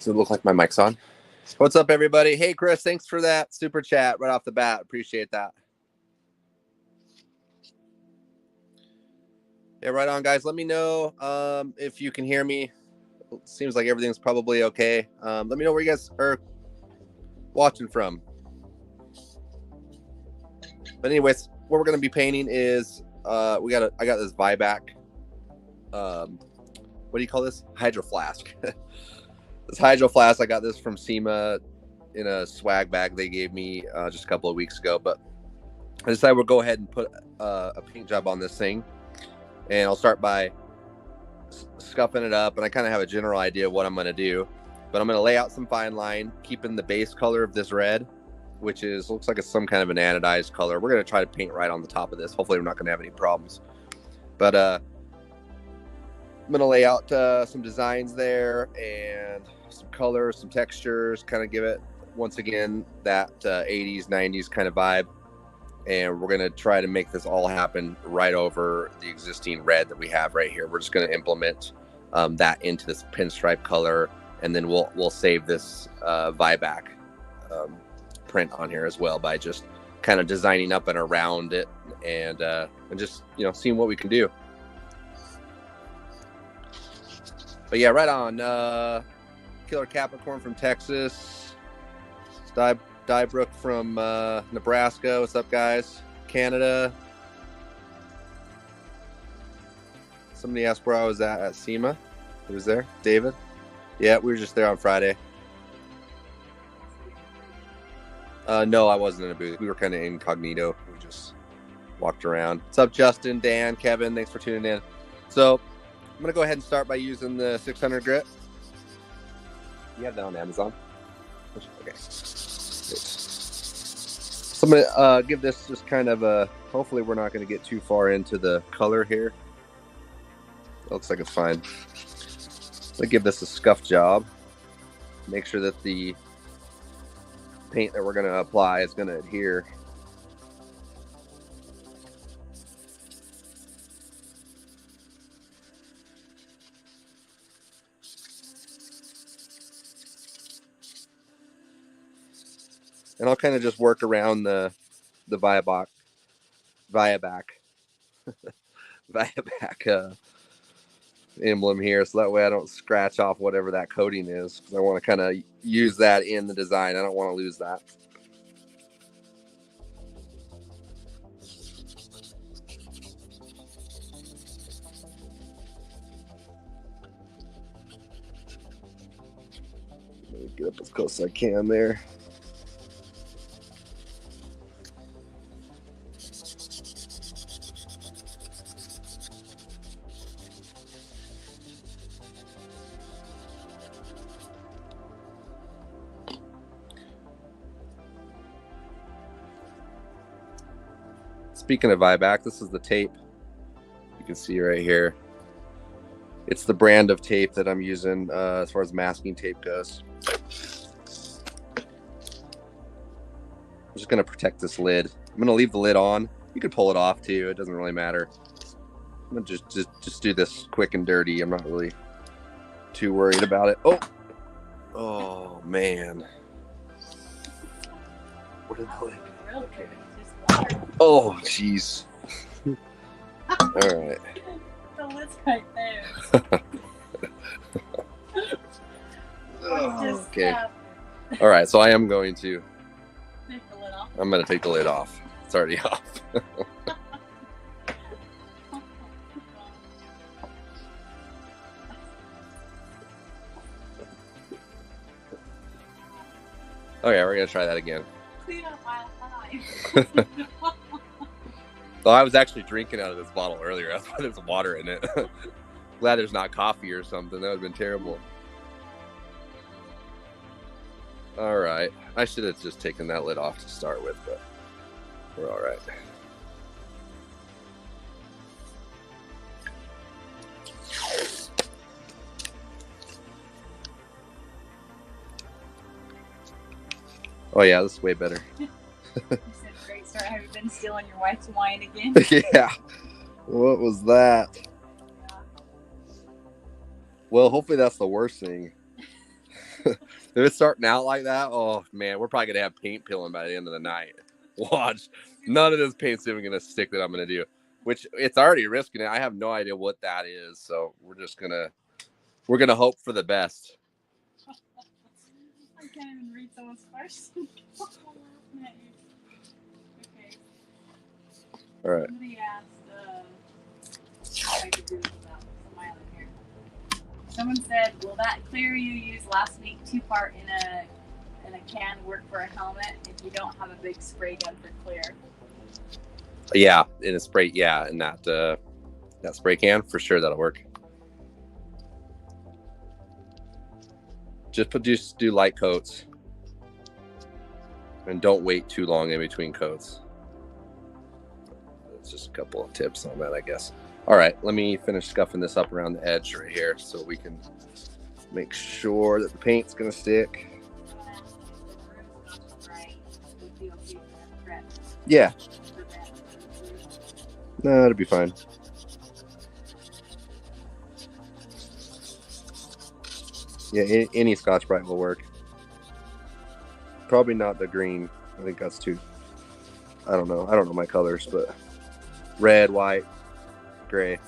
Does it look like my mic's on? What's up, everybody? Hey, Chris, thanks for that super chat right off the bat. Appreciate that. Yeah, right on, guys. Let me know if you can hear me. It seems like everything's probably okay. Let me know where you guys are watching from. But anyways, what we're going to be painting is I got this Vibac. What do you call this? Hydro Flask. This Hydro Flask, I got this from Sema in a swag bag they gave me just a couple of weeks ago. But I decided we'll go ahead and put a paint job on this thing. And I'll start by scuffing it up. And I kind of have a general idea of what I'm going to do. But I'm going to lay out some fine line, keeping the base color of this red, which looks like it's some kind of an anodized color. We're going to try to paint right on the top of this. Hopefully we're not going to have any problems. But I'm going to lay out some designs there and some colors, some textures, kind of give it, once again, that 80s, 90s kind of vibe. And we're going to try to make this all happen right over the existing red that we have right here. We're just going to implement that into this pinstripe color, and then we'll save this Vibac print on here as well by just kind of designing up and around it and just, seeing what we can do. But yeah, right on. Killer Capricorn from Texas. Dybrook from Nebraska. What's up, guys? Canada. Somebody asked where I was at Sema. Who was there? David? Yeah, we were just there on Friday. No, I wasn't in a booth. We were kind of incognito. We just walked around. What's up, Justin, Dan, Kevin? Thanks for tuning in. So I'm going to go ahead and start by using the 600 grit. You have that on Amazon? Okay. So I'm going to give this just kind of a... Hopefully we're not going to get too far into the color here. It looks like it's fine. I'm going to give this a scuff job. Make sure that the paint that we're going to apply is going to adhere. And I'll kind of just work around the Vibac emblem here, so that way I don't scratch off whatever that coating is, because I want to kind of use that in the design. I don't want to lose that. Let me get up as close as I can there. Speaking of Vibac, this is the tape. You can see right here. It's the brand of tape that I'm using as far as masking tape goes. I'm just going to protect this lid. I'm going to leave the lid on. You could pull it off too. It doesn't really matter. I'm going to just do this quick and dirty. I'm not really too worried about it. Oh man. Where did the lid go? Okay. Oh, jeez. All right. The lid's right there. Okay. All right, so I am going to. Take the lid off. I'm going to take the lid off. It's already off. Okay, we're going to try that again. Clean up my eye. Well, I was actually drinking out of this bottle earlier. That's why there's water in it. Glad there's not coffee or something. That would have been terrible. All right. I should have just taken that lid off to start with, but we're all right. Oh, yeah, this is way better. You said great start. Have you been stealing your wife's wine again? Yeah. What was that? Yeah. Well, hopefully that's the worst thing. If it's starting out like that, oh man, we're probably gonna have paint peeling by the end of the night. Watch, none of this paint's even gonna stick that I'm gonna do. Which it's already risking it. I have no idea what that is, so we're gonna hope for the best. I can't even read someone's question. Okay. All right. Somebody asked, if I could do this without smiling here. Someone said, "Will that clear you used last week 2-part in a can work for a helmet if you don't have a big spray gun for clear?" Yeah, in a spray. Yeah, in that spray can for sure that'll work. Just do light coats, and don't wait too long in between coats. That's just a couple of tips on that, I guess. All right, let me finish scuffing this up around the edge right here so we can make sure that the paint's gonna stick. Yeah. No, it'll be fine. Yeah, any Scotch-Brite will work. Probably not the green. I think that's too. I don't know my colors, but red, white, gray.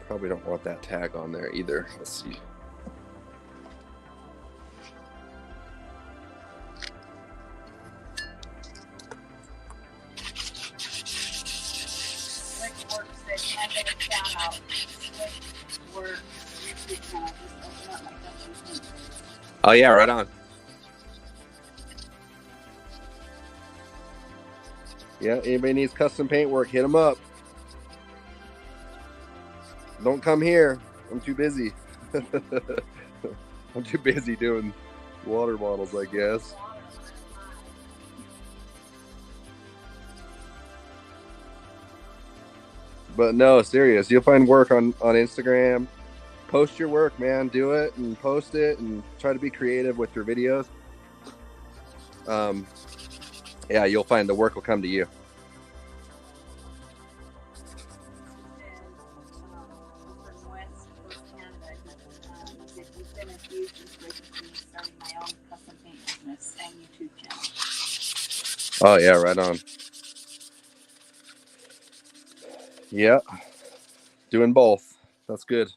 Probably don't want that tag on there either. Let's see. Oh yeah, right on. Yeah, anybody needs custom paint work, hit them up. Don't come here. I'm too busy. I'm too busy doing water bottles, I guess. But no, serious. You'll find work on Instagram. Post your work, man. Do it and post it and try to be creative with your videos. Yeah, you'll find the work will come to you. Oh yeah, right on. Yeah, doing both. That's good.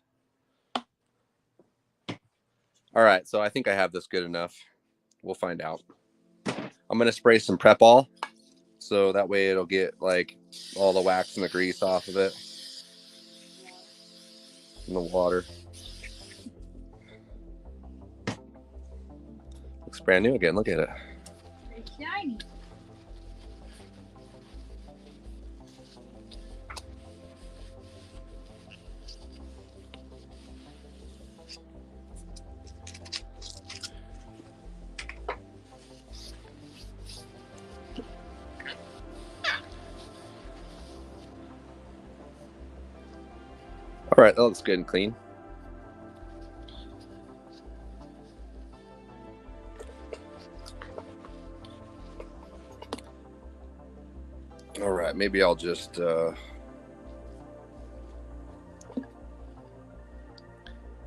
All right, so I think I have this good enough. We'll find out. I'm gonna spray some Prep All, so that way it'll get like all the wax and the grease off of it in the water. Looks brand new again. Look at it. Very shiny. All right, that looks good and clean. All right, maybe I'll just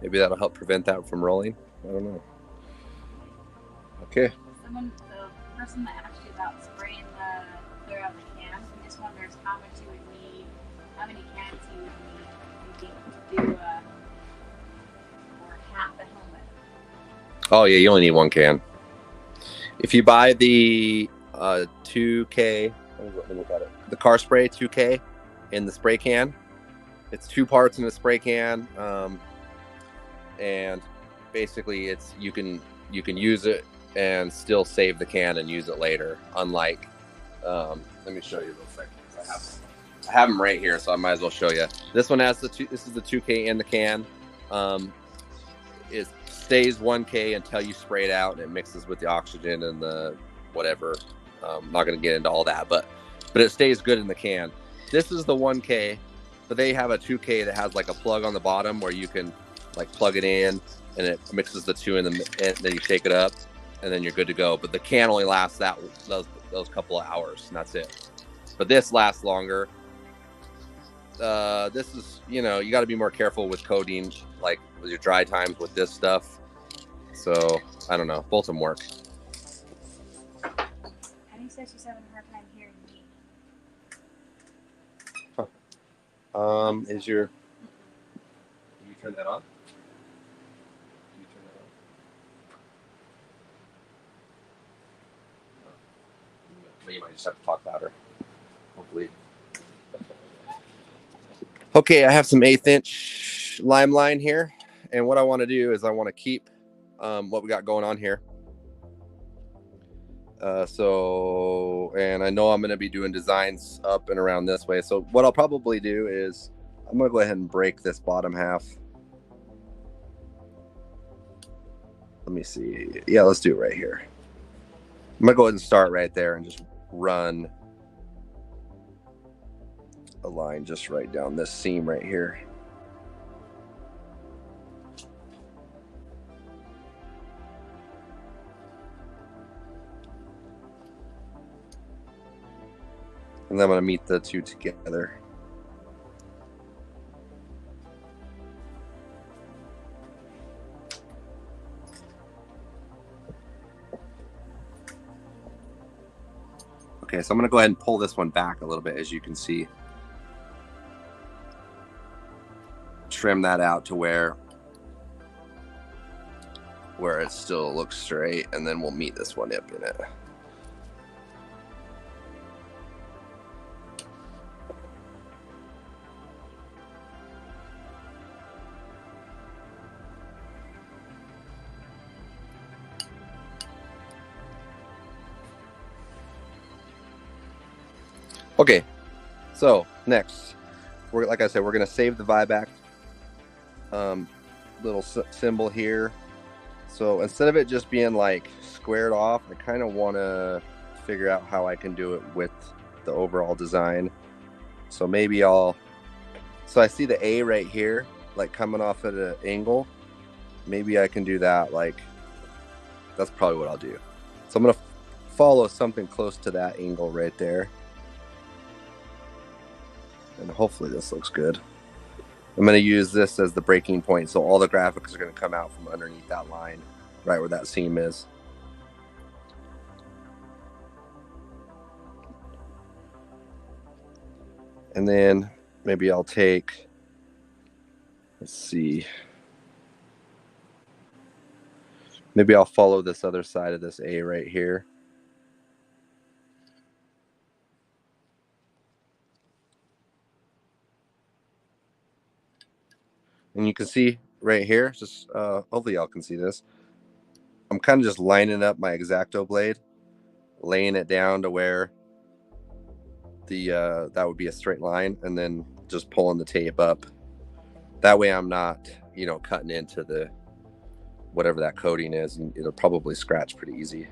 maybe that'll help prevent that from rolling. I don't know. Okay. The person that asked you about spraying the clear out the can, he just wonders how much you would need, how many cans you would need, you think, to do or half the helmet. Oh yeah, you only need one can. If you buy the 2K, let me look at it. The car spray 2K in the spray can. It's 2 parts in the spray can, and basically it's you can use it and still save the can and use it later. Unlike, let me show you real quick. I have them right here, so I might as well show you. This one has this is the 2K in the can. It stays 1K until you spray it out, and it mixes with the oxygen and the whatever. I'm not going to get into all that, but it stays good in the can. This is the 1K, but they have a 2K that has like a plug on the bottom where you can like plug it in, and it mixes the two, and then you shake it up, and then you're good to go. But the can only lasts those couple of hours, and that's it. But this lasts longer. this is, you know, you got to be more careful with coding, like with your dry times with this stuff. So I don't know. Both of them work. Annie says she's having a hard time hearing me. Is your... Can you turn that on? Can you turn that on? But you might just have to talk louder. Hopefully. Okay, I have some 1/8 inch lime line here, and what I want to do is I want to keep what we got going on here. And I know I'm going to be doing designs up and around this way. So what I'll probably do is I'm going to go ahead and break this bottom half. Let me see. Yeah, let's do it right here. I'm going to go ahead and start right there and just run a line just right down this seam right here. And then I'm going to meet the two together. Okay, so I'm going to go ahead and pull this one back a little bit, as you can see. Trim that out to where it still looks straight, and then we'll meet this one up in it. Okay, so next, like I said, we're going to save the Vibac little symbol here. So instead of it just being like squared off, I kind of want to figure out how I can do it with the overall design. So maybe so I see the A right here, like coming off at an angle. Maybe I can do that. Like, that's probably what I'll do. So I'm going to follow something close to that angle right there. And hopefully this looks good. I'm going to use this as the breaking point, so all the graphics are going to come out from underneath that line, right where that seam is. And then maybe I'll take, let's see, maybe I'll follow this other side of this A right here. And you can see right here, just hopefully y'all can see this. I'm kind of just lining up my X-Acto blade, laying it down to where that would be a straight line, and then just pulling the tape up. That way I'm not, you know, cutting into the whatever that coating is, and it'll probably scratch pretty easy.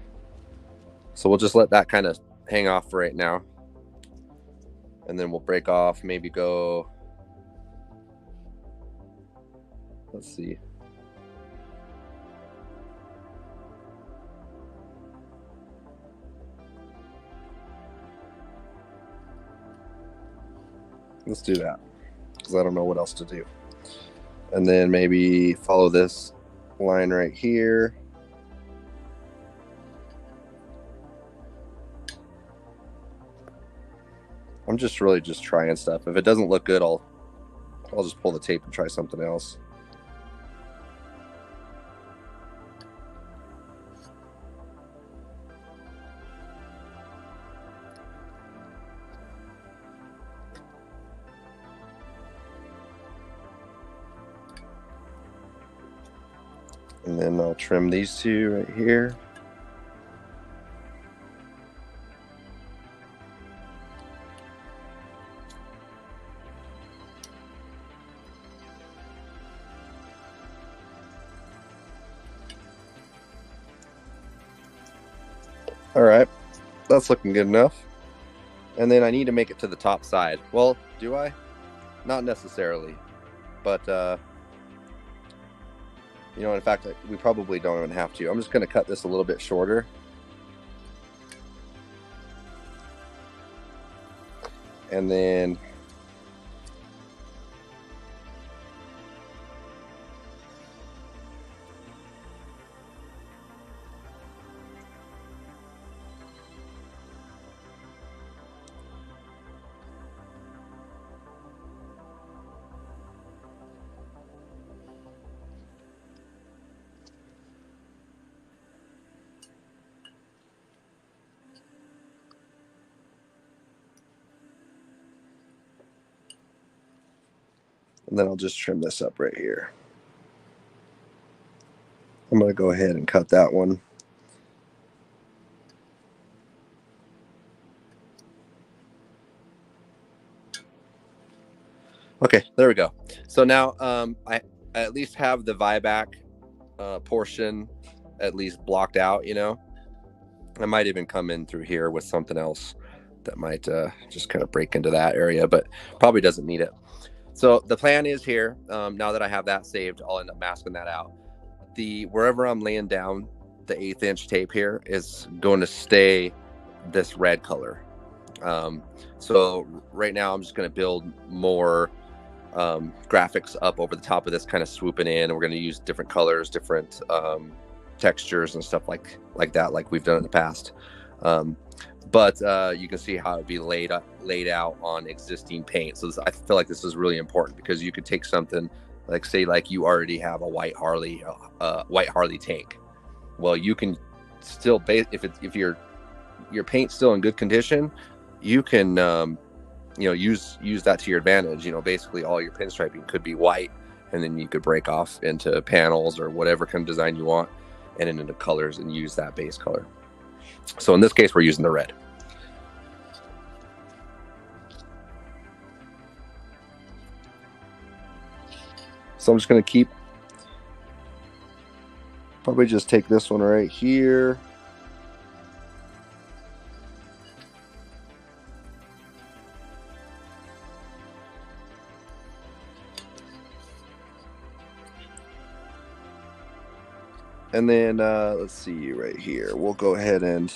So we'll just let that kind of hang off for right now. And then we'll break off, maybe go, let's see. Let's do that, because I don't know what else to do. And then maybe follow this line right here. I'm just really just trying stuff. If it doesn't look good, I'll just pull the tape and try something else. And then I'll trim these two right here. All right, that's looking good enough. And then I need to make it to the top side. Well, do I? Not necessarily, but you know, in fact, we probably don't even have to. I'm just going to cut this a little bit shorter. And then And then I'll just trim this up right here. I'm going to go ahead and cut that one. Okay, there we go. So now I at least have the Vibac portion at least blocked out, you know. I might even come in through here with something else that might just kind of break into that area, but probably doesn't need it. So the plan is here, now that I have that saved, I'll end up masking that out. Wherever I'm laying down the 1/8 inch tape here is going to stay this red color. So right now I'm just going to build more graphics up over the top of this, kind of swooping in. We're going to use different colors, different textures and stuff like that, like we've done in the past. But you can see how it'd be laid out on existing paint. So I feel like this is really important, because you could take something like, say, like you already have a white Harley tank. Well, you can still if your paint's still in good condition, you can use that to your advantage. Basically all your pinstriping could be white, and then you could break off into panels or whatever kind of design you want, and then into colors and use that base color. So in this case, we're using the red. So I'm just going to probably just take this one right here. And then let's see right here. We'll go ahead and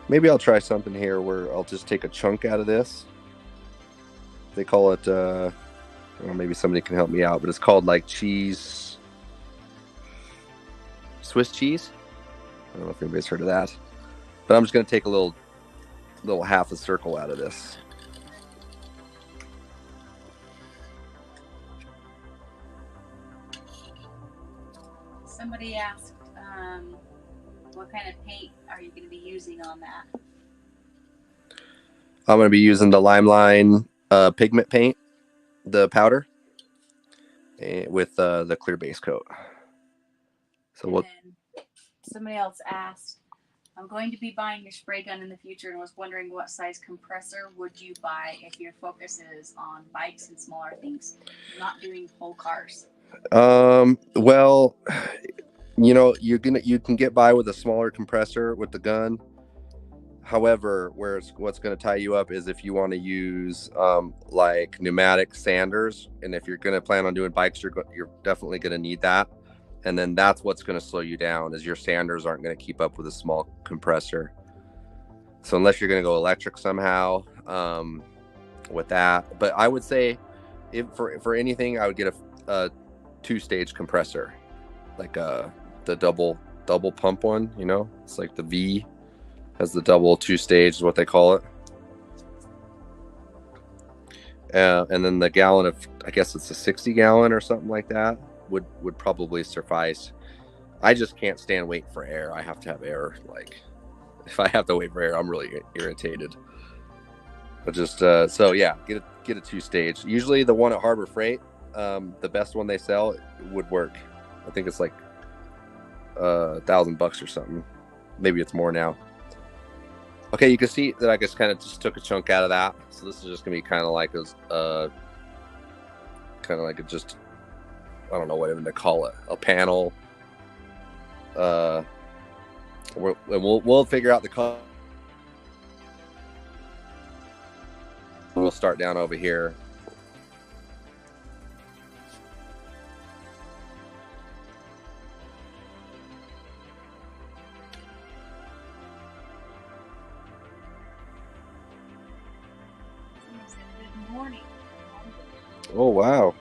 maybe I'll try something here where I'll just take a chunk out of this. They call it, well, maybe somebody can help me out, but it's called like Swiss cheese. I don't know if anybody's heard of that, but I'm just going to take a little half a circle out of this. Somebody asked, what kind of paint are you going to be using on that? I'm going to be using the Limeline pigment paint, the powder, with the clear base coat. So somebody else asked, I'm going to be buying your spray gun in the future and was wondering what size compressor would you buy if your focus is on bikes and smaller things, not doing whole cars? Well, you can get by with a smaller compressor with the gun. However, what's going to tie you up is if you want to use like pneumatic sanders, and if you're going to plan on doing bikes, you're definitely going to need that. And then that's what's going to slow you down, is your sanders aren't going to keep up with a small compressor. So unless you're going to go electric somehow with that, but I would say for anything, I would get a 2-stage compressor, like the double pump one. It's like the V has the double 2-stage is what they call it. And then the gallon of, I guess it's a 60 gallon or something like that, would probably suffice. I just can't stand waiting for air. I have to have air. Like, if I have to wait for air, I'm really irritated. But just so yeah, get a 2-stage. Usually the one at Harbor Freight, the best one they sell, would work. I think it's like $1,000 or something. Maybe it's more now. Okay, you can see that I just kind of just took a chunk out of that. So this is just gonna be kind of like just, I don't know what even to call it, a panel. We'll figure out the color. We'll start down over here. Good morning. Oh, wow.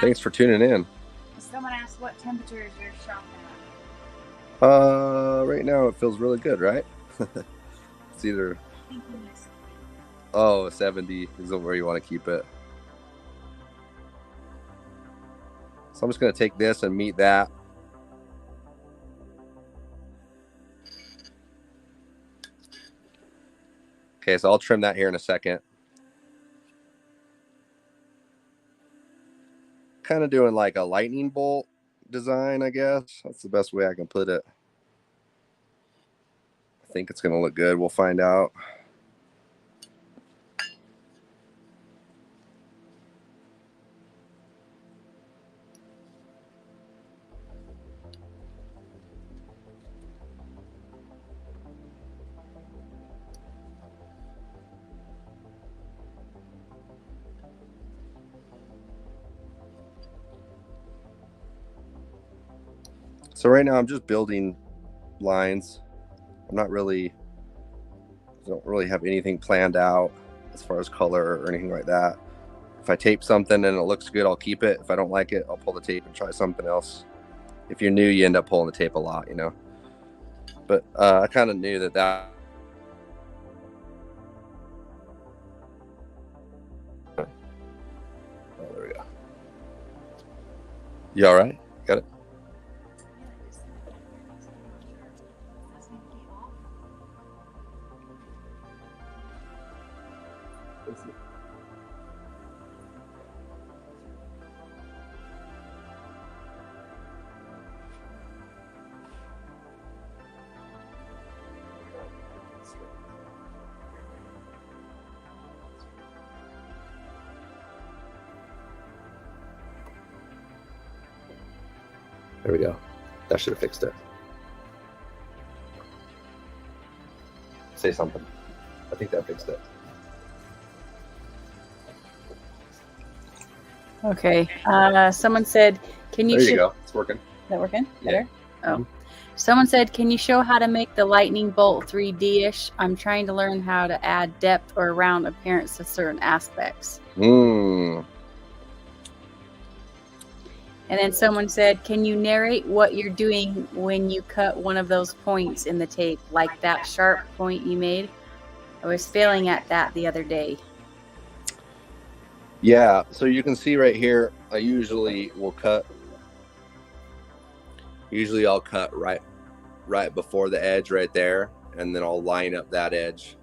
Thanks for tuning in. Someone asked what temperature is your shop at? Right now it feels really good, right? It's either 70 is where you want to keep it. So I'm just going to take this and meet that. Okay, so I'll trim that here in a second. Kind of doing like a lightning bolt design, I guess. That's the best way I can put it. I think it's going to look good. We'll find out. So right now I'm just building lines. I'm not really, don't really have anything planned out as far as color or anything like that. If I tape something and it looks good, I'll keep it. If I don't like it, I'll pull the tape and try something else. If you're new, you end up pulling the tape a lot, you know. But I kind of knew that. Oh, there we go. You all right? Got it? There we go. That should have fixed it. Say something. I think that fixed it. Okay. Someone said, "Can you?" There you go. It's working. Is that working? Yeah. Better? Oh. Someone said, "Can you show how to make the lightning bolt 3D-ish? I'm trying to learn how to add depth or round appearance to certain aspects." And then someone said, "Can you narrate what you're doing when you cut one of those points in the tape, like that sharp point you made? I was failing at that the other day." Yeah, so you can see right here, I usually will cut. Usually I'll cut right before the edge right there, and then I'll line up that edge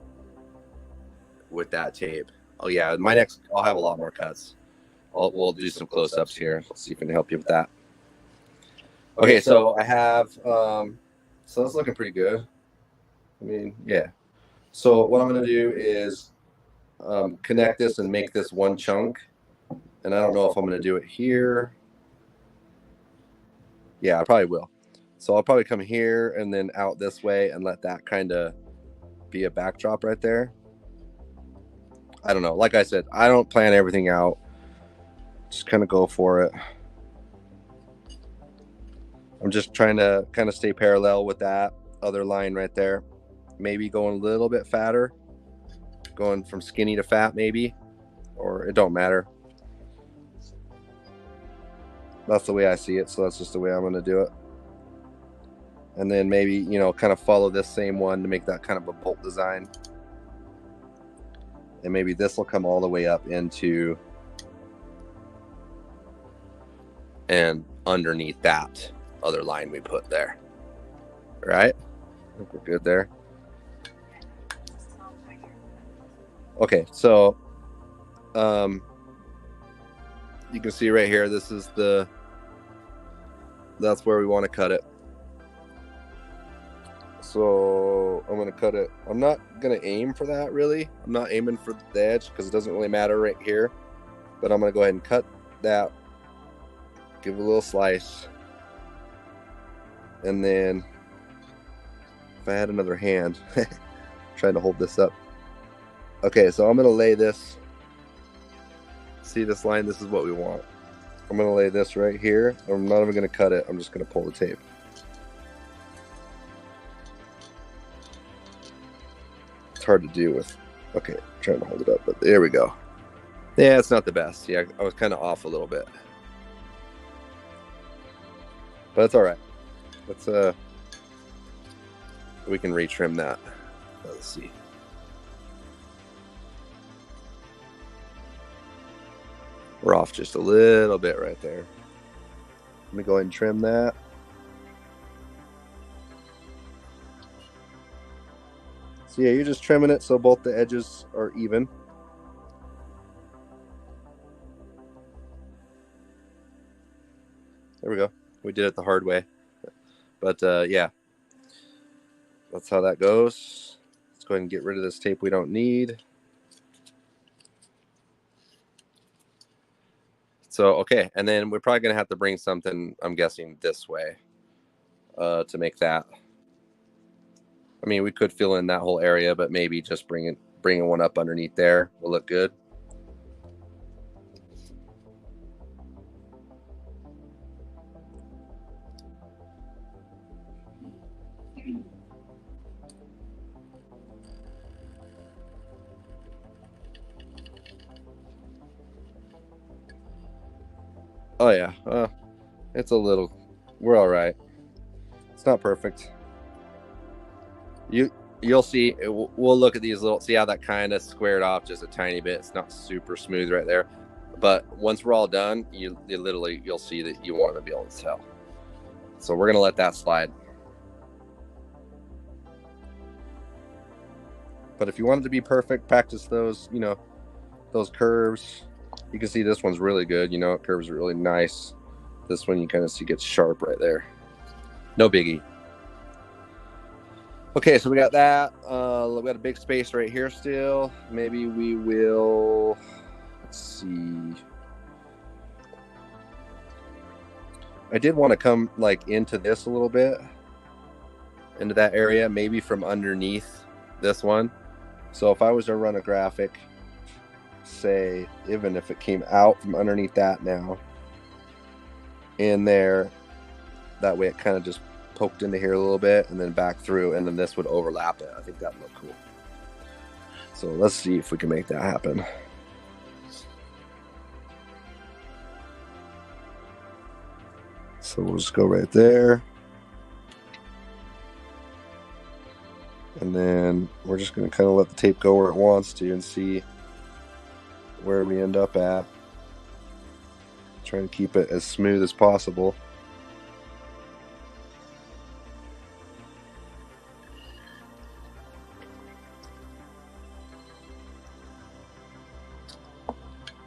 with that tape. Oh yeah, I'll have a lot more cuts. We'll do some close-ups here. Let's see if we can help you with that. Okay, so I have, so that's looking pretty good. I mean, yeah. So what I'm going to do is connect this and make this one chunk. And I don't know if I'm going to do it here. Yeah, I probably will. So I'll probably come here and then out this way and let that kind of be a backdrop right there. I don't know. Like I said, I don't plan everything out. Just kind of go for it. I'm just trying to kind of stay parallel with that other line right there. Maybe going a little bit fatter. Going from skinny to fat maybe. Or it don't matter. That's the way I see it. So that's just the way I'm going to do it. And then maybe, you know, kind of follow this same one to make that kind of a bolt design. And maybe this will come all the way up into and underneath that other line we put there. Right? I think we're good there. Okay, so you can see right here, this is that's where we want to cut it. So I'm going to cut it. I'm not going to aim for that really. I'm not aiming for the edge because it doesn't really matter right here. But I'm going to go ahead and cut that. Give it a little slice. And then if I had another hand, trying to hold this up. Okay, so I'm going to lay this. See this line? This is what we want. I'm going to lay this right here. I'm not even going to cut it. I'm just going to pull the tape. It's hard to do with. Okay, I'm trying to hold it up, but there we go. Yeah, it's not the best. Yeah, I was kind of off a little bit. But it's all right. Let's we can retrim that. Let's see. We're off just a little bit right there. Let me go ahead and trim that. So yeah, you're just trimming it so both the edges are even. There we go. We did it the hard way. But yeah, that's how that goes. Let's go ahead and get rid of this tape we don't need. So, okay, and then we're probably going to have to bring something, I'm guessing, this way to make that. I mean, we could fill in that whole area, but maybe just bringing one up underneath there will look good. Oh yeah, it's a little. We're all right. It's not perfect. You'll see. We'll look at these little. See how that kind of squared off just a tiny bit. It's not super smooth right there, but once we're all done, you'll see that you want to be able to tell. So we're gonna let that slide. But if you want it to be perfect, practice those. Those curves. You can see this one's really good. It curves really nice. This one you kind of see gets sharp right there. No biggie. Okay, so we got that. We got a big space right here still. Maybe we will. Let's see. I did want to come like into this a little bit, into that area, maybe from underneath this one. So if I was to run a graphic, say, even if it came out from underneath that now, in there, that way it kind of just poked into here a little bit and then back through, and then this would overlap it. I think that'd look cool. So let's see if we can make that happen. So we'll just go right there. And then we're just going to kind of let the tape go where it wants to and see where we end up at. Trying to keep it as smooth as possible.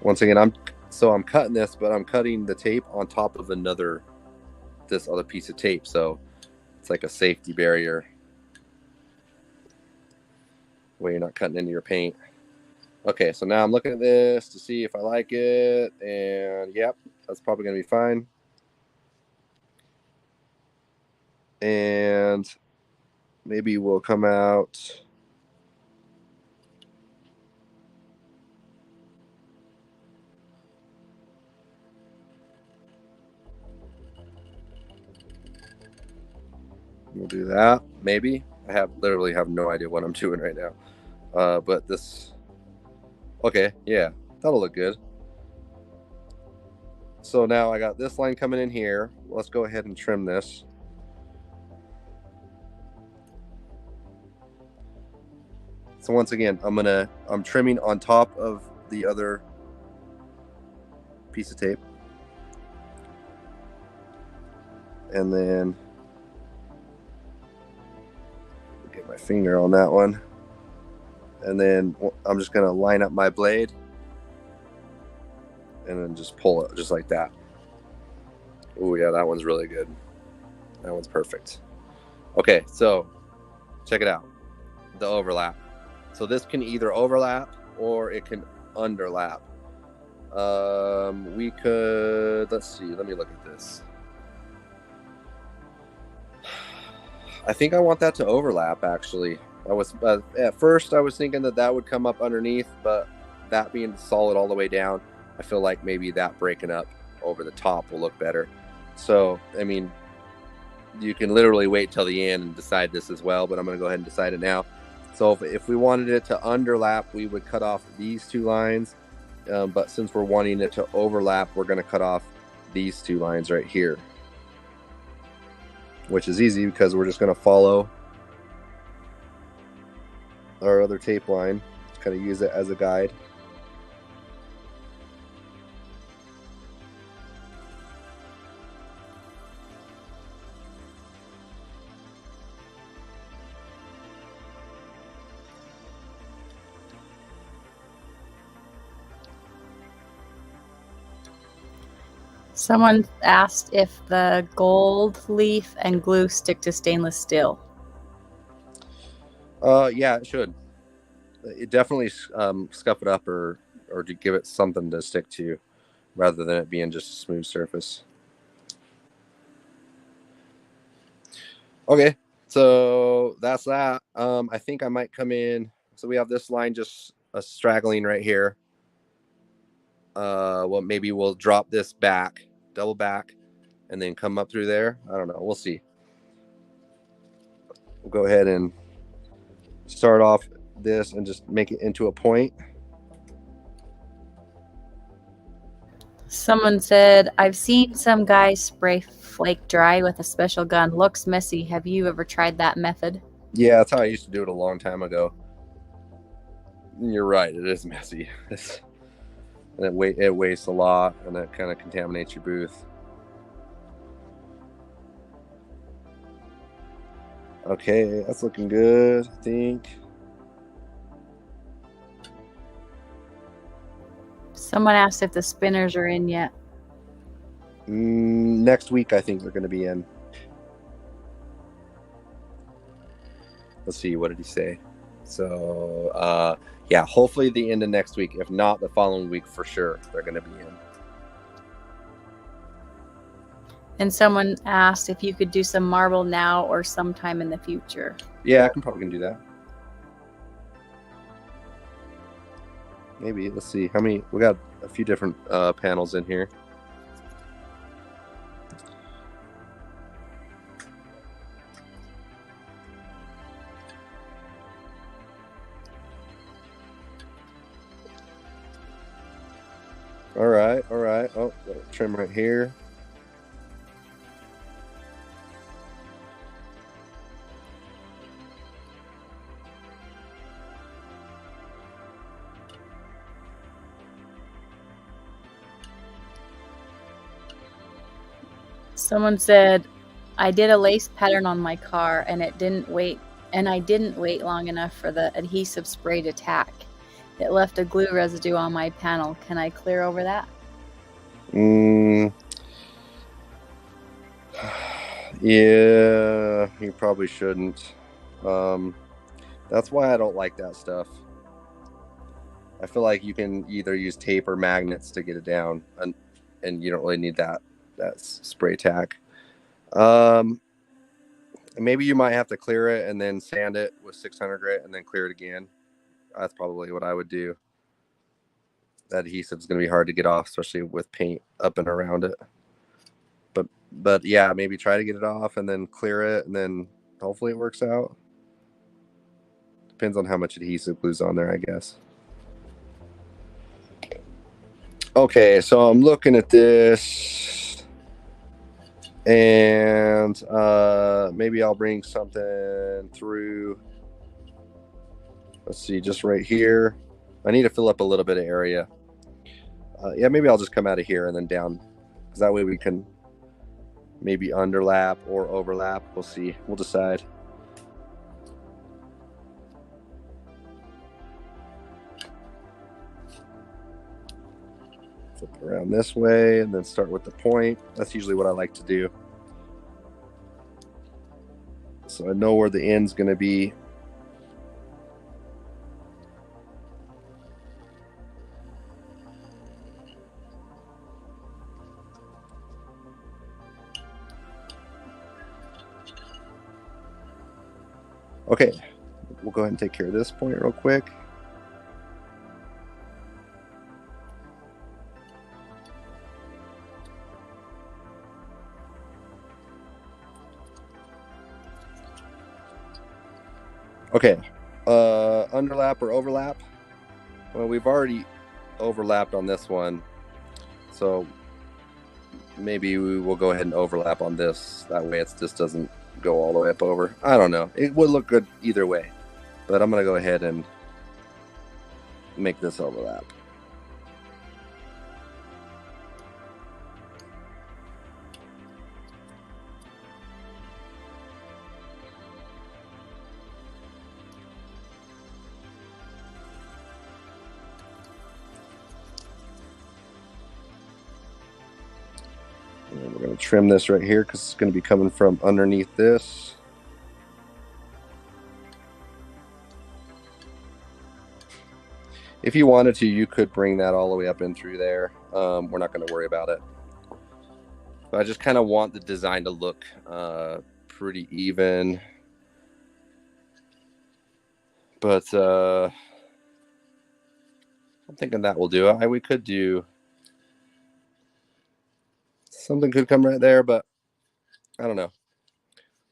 Once again, I'm cutting this, but I'm cutting the tape on top of this other piece of tape. So it's like a safety barrier where you're not cutting into your paint. Okay, so now I'm looking at this to see if I like it, and yep, that's probably going to be fine. And maybe we'll come out. We'll do that, maybe. I literally have no idea what I'm doing right now. But this, okay, yeah, that'll look good. So now I got this line coming in here. Let's go ahead and trim this. So once again, I'm trimming on top of the other piece of tape. And then get my finger on that one. And then I'm just going to line up my blade and then just pull it just like that. Oh yeah, that one's really good. That one's perfect. Okay, so check it out. The overlap. So this can either overlap or it can underlap. We could, let's see, let me look at this. I think I want that to overlap, actually. At first I was thinking that would come up underneath, but that being solid all the way down, I feel like maybe that breaking up over the top will look better. So, I mean, you can literally wait till the end and decide this as well, but I'm going to go ahead and decide it now. So if we wanted it to underlap, we would cut off these two lines. But since we're wanting it to overlap, we're going to cut off these two lines right here. Which is easy because we're just going to follow our other tape line. Just kind of use it as a guide. Someone asked if the gold leaf and glue stick to stainless steel. Yeah, it should. It definitely scuff it up or to give it something to stick to, rather than it being just a smooth surface. Okay, so that's that. I think I might come in. So we have this line just straggling right here. Well, maybe we'll drop this back, double back, and then come up through there. I don't know. We'll see. We'll go ahead and start off this and just make it into a point. Someone said, I've seen some guys spray flake dry with a special gun. Looks messy. Have you ever tried that method? Yeah, that's how I used to do it a long time ago. You're right. It is messy. And it wastes a lot, and it kind of contaminates your booth. Okay, that's looking good, I think. Someone asked if the spinners are in yet. Next week, I think they're going to be in. Let's see, what did he say? So, yeah, hopefully the end of next week. If not, the following week for sure, they're going to be in. And someone asked if you could do some marble now or sometime in the future. Yeah, I can probably do that. Maybe. Let's see. How many? We got a few different panels in here. All right. Oh, got a trim right here. Someone said, I did a lace pattern on my car and I didn't wait long enough for the adhesive spray to tack. It left a glue residue on my panel. Can I clear over that? Yeah, you probably shouldn't. That's why I don't like that stuff. I feel like you can either use tape or magnets to get it down, and you don't really need that spray tack. Maybe you might have to clear it and then sand it with 600 grit and then clear it again. That's probably what I would do. That adhesive is going to be hard to get off, especially with paint up and around it. But yeah, maybe try to get it off and then clear it, and then hopefully it works out. Depends on how much adhesive glue's on there, I guess. Okay, so I'm looking at this, and maybe I'll bring something through. Let's see, just right here. I need to fill up a little bit of area. Yeah, maybe I'll just come out of here and then down, because that way we can maybe underlap or overlap. We'll see. We'll decide. Flip it around this way and then start with the point. That's usually what I like to do. So I know where the end's going to be. Okay, we'll go ahead and take care of this point real quick. Okay, underlap or overlap? Well, we've already overlapped on this one, so maybe we will go ahead and overlap on this. That way it just doesn't go all the way up over. I don't know. It would look good either way, but I'm going to go ahead and make this overlap. we're going to trim this right here because it's going to be coming from underneath this. If you wanted to, you could bring that all the way up in through there. We're not going to worry about it. But I just kind of want the design to look pretty even. But I'm thinking that will do it. We could do something, could come right there, but I don't know.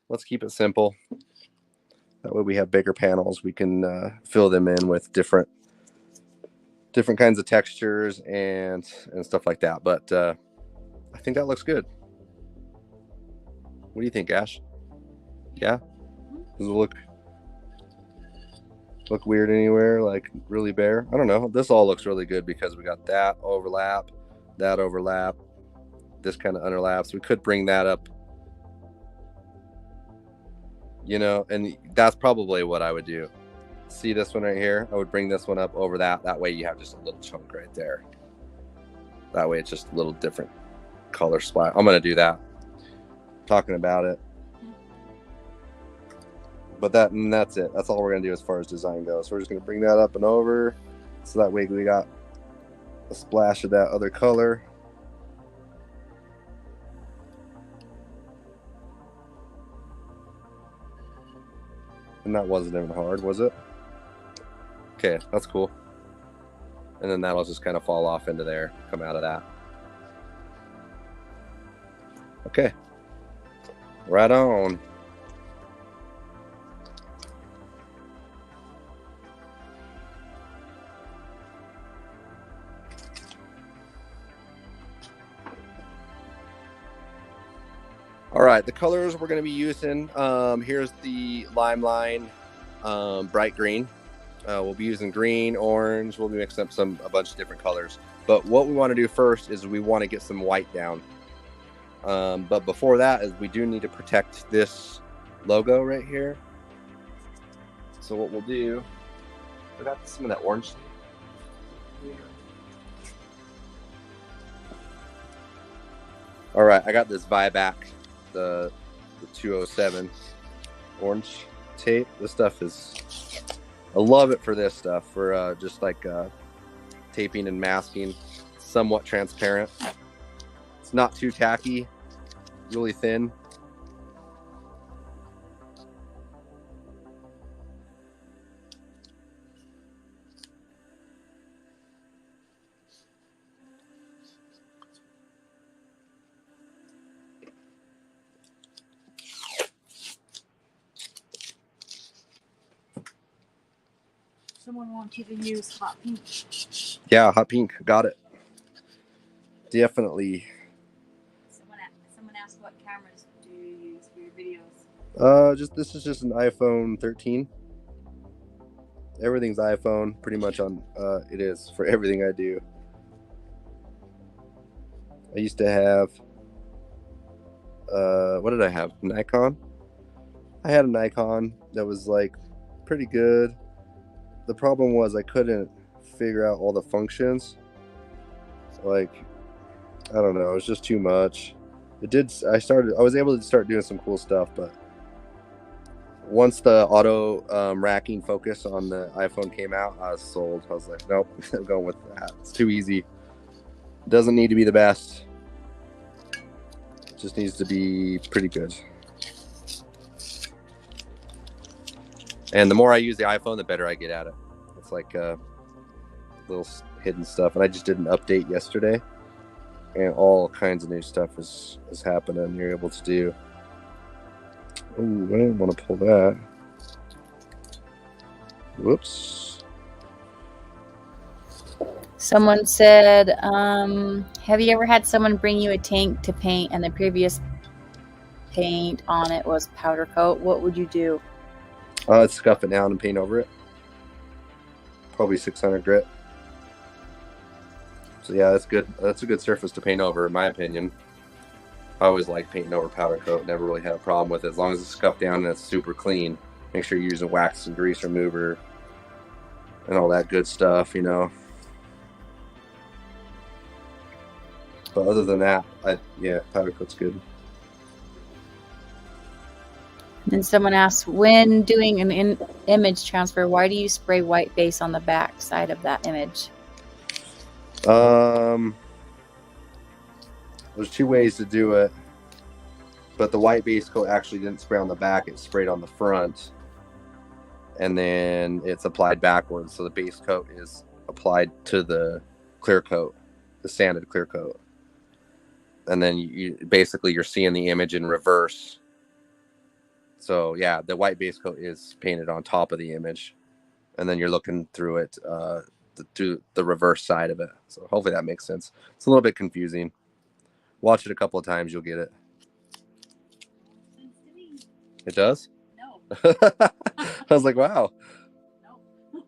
Let's keep it simple. That way we have bigger panels. We can fill them in with different kinds of textures and stuff like that. But I think that looks good. What do you think, Ash? Yeah? Does it look weird anywhere? Like really bare? I don't know. This all looks really good because we got that overlap, this kind of underlaps. We could bring that up, you know, and that's probably what I would do. See this one right here? I would bring this one up over that. That way you have just a little chunk right there. That way it's just a little different color spot. I'm going to do that. Talking about it. But that's it. That's all we're going to do as far as design goes. So we're just going to bring that up and over. So that way we got a splash of that other color. And that wasn't even hard, was it? Okay, that's cool. And then that'll just kind of fall off into there, come out of that. Okay. Right on. All right, the colors we're going to be using, here's the Limeline bright green. We'll be using green, orange. We'll be mixing up a bunch of different colors. But what we want to do first is we want to get some white down. But before that, is we do need to protect this logo right here. So what we'll do, I got some of that orange. All right, I got this Vibac, the 207 orange tape. This stuff is, I love it for this stuff, for just like taping and masking. Somewhat transparent. It's not too tacky, really thin. Someone wants you to use hot pink. Yeah, hot pink. Got it. Definitely. Someone asked what cameras do you use for your videos? This is just an iPhone 13. Everything's iPhone, pretty much on. It is for everything I do. I used to have. What did I have? Nikon. I had a Nikon that was like pretty good. The problem was I couldn't figure out all the functions. Like, I don't know, it was just too much. I was able to start doing some cool stuff, but once the auto racking focus on the iPhone came out, I was sold. I was like, nope, I'm going with that. It's too easy. It doesn't need to be the best. It just needs to be pretty good. And the more I use the iPhone, the better I get at it. It's like little hidden stuff. And I just did an update yesterday, and all kinds of new stuff is happening. You're able to do. Oh, I didn't want to pull that. Whoops. Someone said, have you ever had someone bring you a tank to paint and the previous paint on it was powder coat? What would you do? I'd scuff it down and paint over it. Probably 600 grit. So yeah, that's good. That's a good surface to paint over, in my opinion. I always like painting over powder coat. Never really had a problem with it. As long as it's scuffed down and it's super clean. Make sure you're using wax and grease remover and all that good stuff, you know. But other than that, yeah, powder coat's good. And someone asked, when doing an image transfer, why do you spray white base on the back side of that image? There's two ways to do it, but the white base coat actually didn't spray on the back, it sprayed on the front, and then it's applied backwards. So the base coat is applied to the clear coat, the sanded clear coat, and then you're seeing the image in reverse. So yeah, the white base coat is painted on top of the image, and then you're looking through it to the reverse side of it. So hopefully that makes sense. It's a little bit confusing. Watch it a couple of times, you'll get it. It does? No. I was like, wow. No.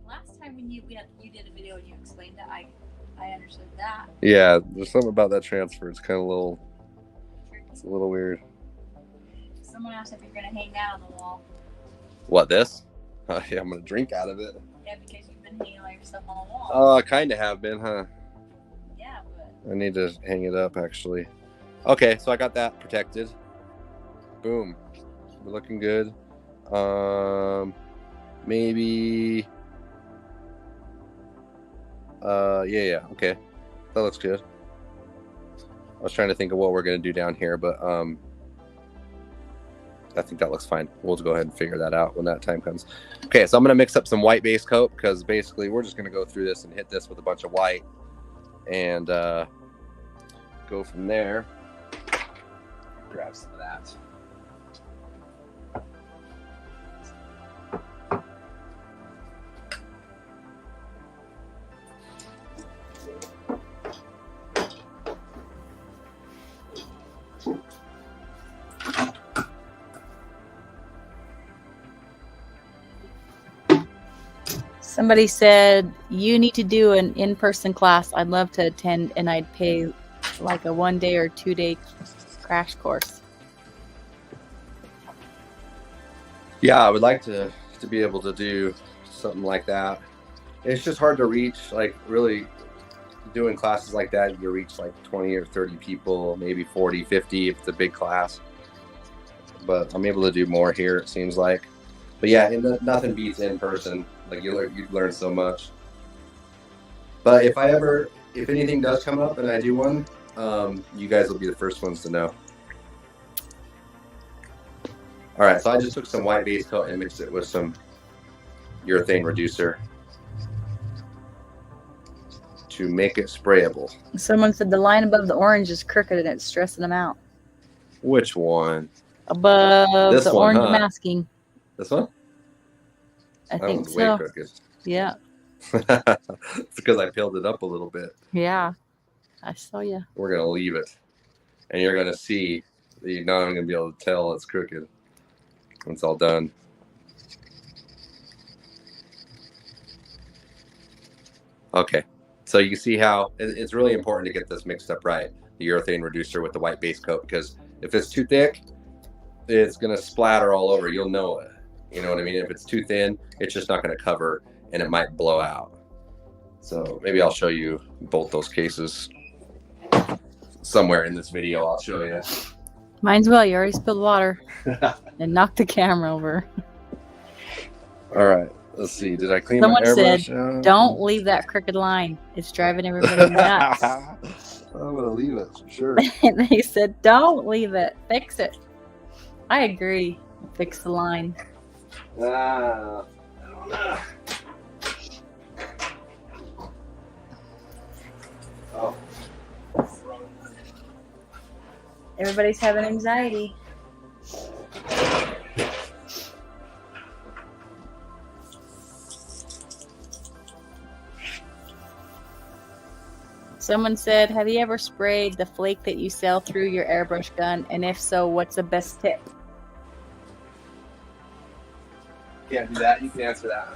Last time when you did a video and you explained that, I understood that. Yeah, there's something about that transfer. It's kind of it's a little weird. Someone asked if you're going to hang that on the wall. What, this? Yeah, I'm going to drink out of it. Yeah, because you've been hanging all your stuff on the wall. Oh, I kind of have been, huh? Yeah, but... I need to hang it up, actually. Okay, so I got that protected. Boom. We're looking good. Maybe... yeah, okay. That looks good. I was trying to think of what we're going to do down here, but I think that looks fine. We'll just go ahead and figure that out when that time comes. Okay, so I'm going to mix up some white base coat because basically we're just going to go through this and hit this with a bunch of white and go from there. Grab some of that. Somebody said, you need to do an in-person class. I'd love to attend, and I'd pay like a 1-day or 2-day crash course. Yeah, I would like to be able to do something like that. It's just hard to reach, like really doing classes like that, you reach like 20 or 30 people, maybe 40, 50 if it's a big class. But I'm able to do more here, it seems like. But yeah, nothing beats in person. Like you learn so much. But if anything does come up and I do one, you guys will be the first ones to know. All right, so I just took some white base coat and mixed it with some urethane reducer to make it sprayable. Someone said the line above the orange is crooked and it's stressing them out. Which one? Above This the one, orange huh? masking. This one? I That think one's so. way crooked. Yeah. It's because I peeled it up a little bit. Yeah. I saw you. We're going to leave it. And you're going to see that you're not even going to be able to tell it's crooked when it's all done. Okay. So you see how it's really important to get this mixed up right. The urethane reducer with the white base coat, because if it's too thick, it's going to splatter all over. You'll know it. You know what I mean? If it's too thin, it's just not going to cover and it might blow out. So maybe I'll show you both those cases somewhere in this video. I'll show you. Mine's well. You already spilled water and knocked the camera over. All right. Let's see. Did I clean Someone my airbrush said, out? don't leave that crooked line. It's driving everybody nuts. I'm going to leave it for sure. And they said, don't leave it. Fix it. I agree. Fix the line. I don't know. Oh. Everybody's having anxiety. Someone said, have you ever sprayed the flake that you sell through your airbrush gun? And if so, what's the best tip? Can't do that. You can answer that.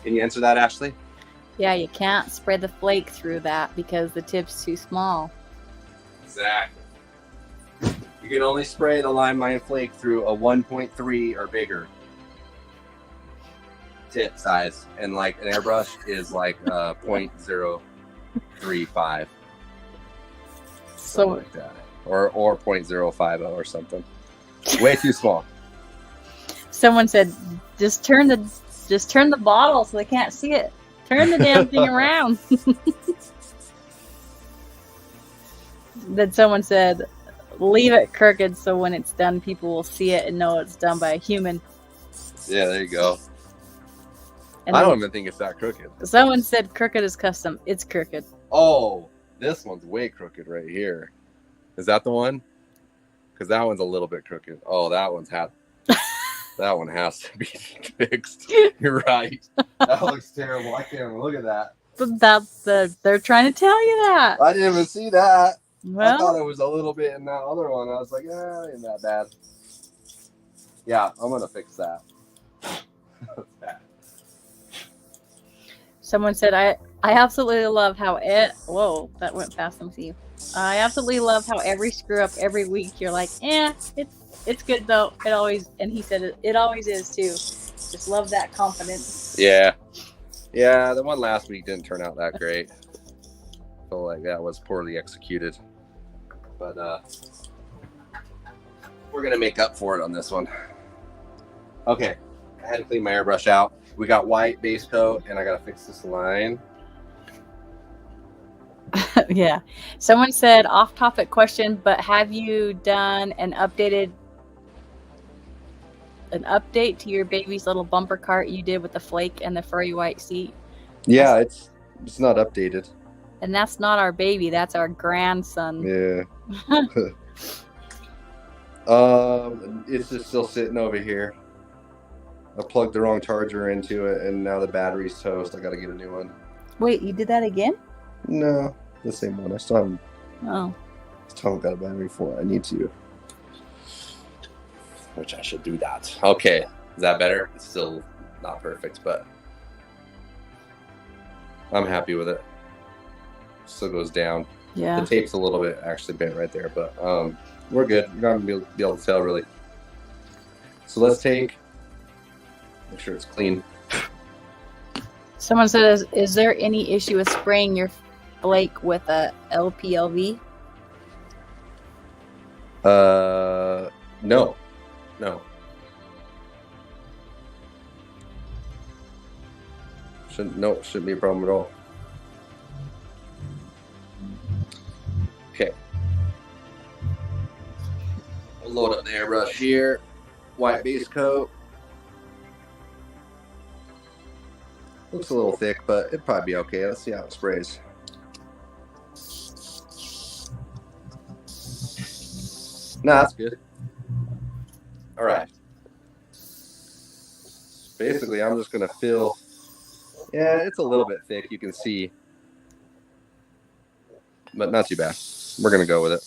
Can you answer that, Ashley? Yeah, you can't spray the flake through that because the tip's too small. Exactly. You can only spray the limelight flake through a 1.3 or bigger. tip size, and like an airbrush is like 0.035, something like that, or 0.050 or something. Way too small. Someone said, just turn the bottle so they can't see it. Turn the damn thing around. Then someone said, leave it crooked so when it's done, people will see it and know it's done by a human. Yeah, there you go. And I don't even think it's that crooked. Someone said crooked is custom. It's crooked. Oh, this one's way crooked right here. Is that the one? Because that one's a little bit crooked. Oh, that one has to be fixed. You're right. That looks terrible. I can't even look at that. They're trying to tell you that. I didn't even see that. Well, I thought it was a little bit in that other one. I was like, ain't that bad. Yeah, I'm gonna fix that. someone said, I absolutely love how whoa, that went fast. Let me see. I absolutely love how every screw up every week you're like, it's good though. It always, and he said it always is too. Just love that confidence. Yeah, the one last week didn't turn out that great. I feel like that was poorly executed, but we're gonna make up for it on this one. Okay, I had to clean my airbrush out. We got white base coat, and I gotta fix this line. Yeah. Someone said, off-topic question, but have you done an update to your baby's little bumper cart you did with the flake and the furry white seat? Yeah, it's not updated. And that's not our baby. That's our grandson. Yeah. It's just still sitting over here. I plugged the wrong charger into it, and now the battery's toast. I got to get a new one. Wait, you did that again? No, the same one. I still haven't got a battery for it. I need to. Which I should do that. Okay. Is that better? It's still not perfect, but I'm happy with it. Still goes down. Yeah. The tape's a little bit actually bent right there, but we're good. You're not going to be able to tell, really. So let's make sure it's clean. Someone says, is there any issue with spraying your flake with a LPLV? No. Shouldn't be a problem at all. Okay. I'll load up the airbrush here. White base coat. Looks a little thick, but it'd probably be okay. Let's see how it sprays. Nah, that's good. All right. Basically, I'm just going to fill. Yeah, it's a little bit thick, you can see. But not too bad. We're going to go with it.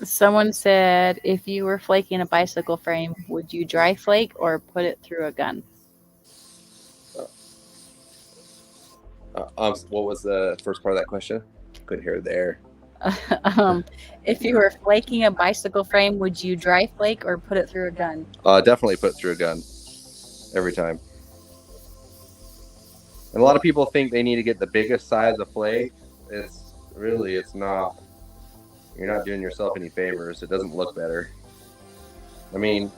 Someone said, if you were flaking a bicycle frame, would you dry flake or put it through a gun? What was the first part of that question? Couldn't hear it there. If you were flaking a bicycle frame, would you dry flake or put it through a gun? Definitely put it through a gun. Every time. And a lot of people think they need to get the biggest size of flake. It's not. You're not doing yourself any favors. It doesn't look better. I mean,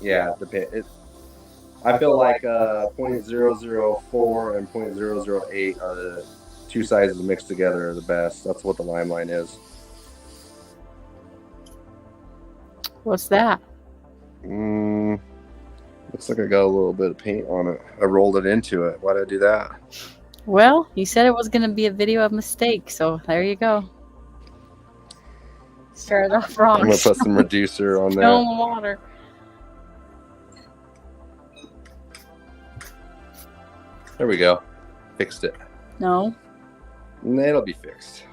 yeah, I feel like 0.004 and 0.008 are the two sizes mixed together are the best. That's what the lime line is. What's that? Looks like I got a little bit of paint on it. I rolled it into it. Why did I do that? Well, you said it was going to be a video of mistakes, so there you go. Started off wrong. I'm going to put some reducer on there. No water. There we go. Fixed it. No. It'll be fixed.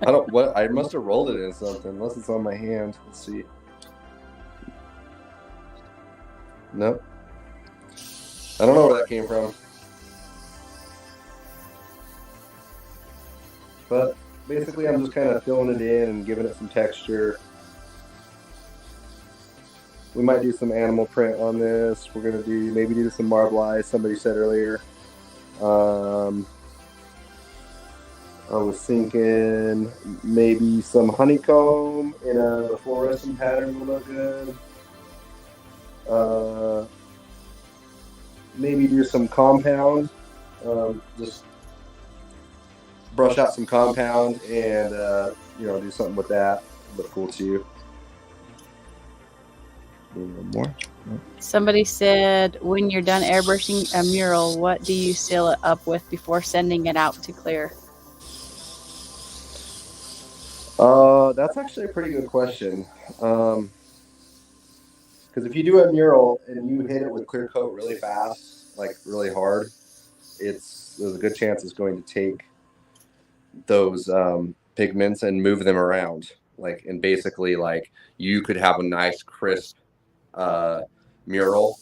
I must have rolled it in something, unless it's on my hand. Let's see. Nope. I don't know where that came from. But basically I'm just kind of filling it in and giving it some texture. We might do some animal print on this. We're gonna maybe do some marbleized. Somebody said earlier. I was thinking maybe some honeycomb in a fluorescent pattern would look good. Maybe do some compound. Just brush out some compound and do something with that. Look cool too. One more. Somebody said, when you're done airbrushing a mural, what do you seal it up with before sending it out to clear? That's actually a pretty good question. Because if you do a mural and you hit it with clear coat really fast, like really hard, there's a good chance it's going to take those pigments and move them around. And basically, you could have a nice crisp mural,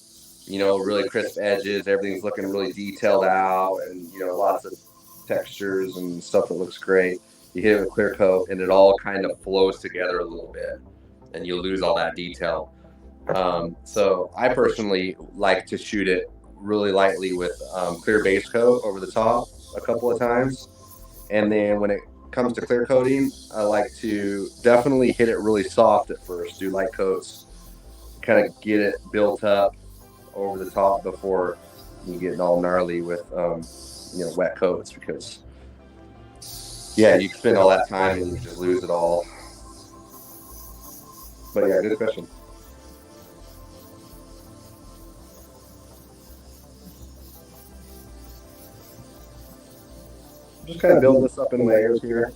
really crisp edges, everything's looking really detailed out, and lots of textures and stuff that looks great. You hit it with clear coat and it all kind of flows together a little bit and you lose all that detail. So I personally like to shoot it really lightly with clear base coat over the top a couple of times, and then when it comes to clear coating, I like to definitely hit it really soft at first, do light coats, kind of get it built up over the top before you get all gnarly with wet coats, because you can spend all that time and you just lose it all. But yeah, good question. Just kind of build this up in layers here.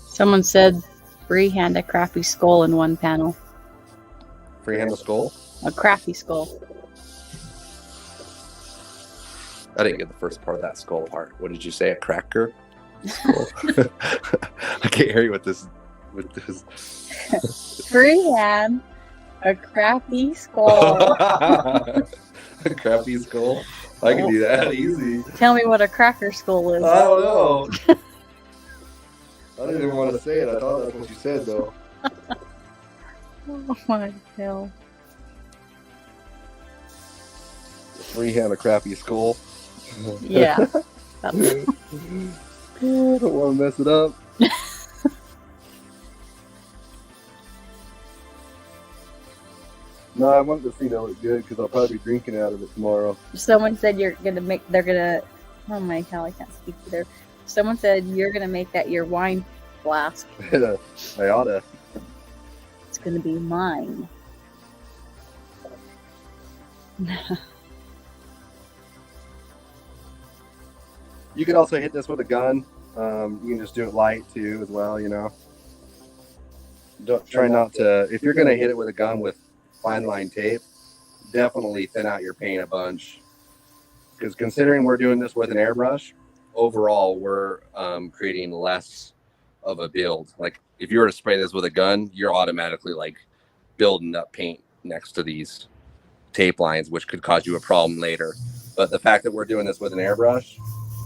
Someone said freehand a crappy skull in one panel. Freehand the skull? A crappy skull. I didn't get the first part of that skull part. What did you say? A cracker? Skull. I can't hear you with this. Freehand a crappy skull. A crappy skull? I can do that easy. Tell me what a cracker skull is. I don't know. I didn't even want to say it. I thought that's what you said, though. Oh my hell. Freehand a crappy skull. Yeah. I don't want to mess it up. No, I want the thing to look good because I'll probably be drinking out of it tomorrow. Someone said oh my hell, I can't speak either. Someone said you're gonna make that your wine flask. I oughta. It's gonna be mine. You could also hit this with a gun. You can just do it light too, as well. Don't try not to. If you're gonna hit it with a gun with fine line tape, definitely thin out your paint a bunch. Because considering we're doing this with an airbrush, overall we're creating less of a build. Like if you were to spray this with a gun, you're automatically building up paint next to these tape lines, which could cause you a problem later. But the fact that we're doing this with an airbrush,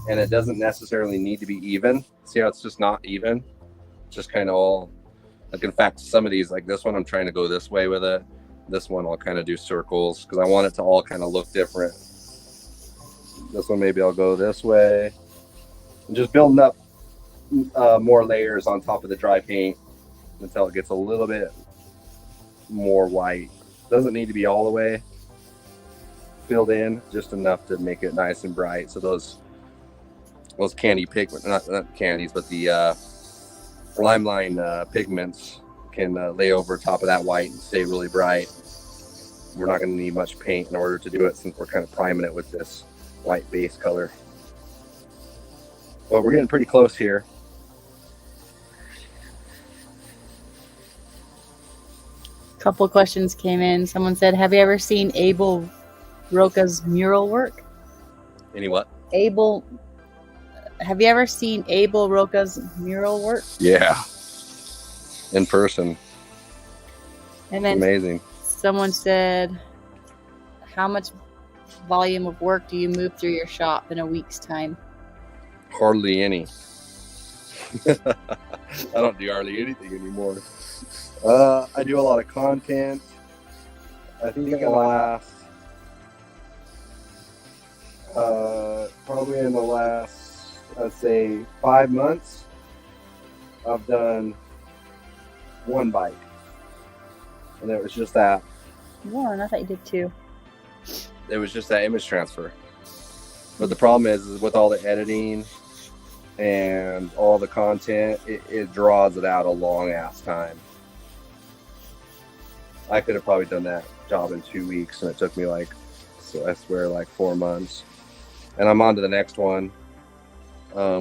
and it doesn't necessarily need to be even. See how it's just not even? Just kind of all, in fact, some of these, like this one, I'm trying to go this way with it. This one, I'll kind of do circles because I want it to all kind of look different. This one, maybe I'll go this way. And just building up more layers on top of the dry paint until it gets a little bit more white. Doesn't need to be all the way filled in, just enough to make it nice and bright. So those candy pigment, not candies, but the limeline pigments can lay over top of that white and stay really bright. We're not going to need much paint in order to do it, since we're kind of priming it with this white base color. But we're getting pretty close here. A couple of questions came in. Someone said, have you ever seen Abel Roca's mural work? Any what? Have you ever seen Abel Roca's mural work? Yeah. In person. And then amazing. Someone said, how much volume of work do you move through your shop in a week's time? Hardly any. I don't do hardly anything anymore. I do a lot of content. I think in the last, probably in the last, I'd say 5 months, I've done one bike. And it was just that. One, I thought you did two. It was just that image transfer. But the problem is with all the editing and all the content, it draws it out a long ass time. I could have probably done that job in 2 weeks, and it took me like, so I swear, like 4 months. And I'm on to the next one,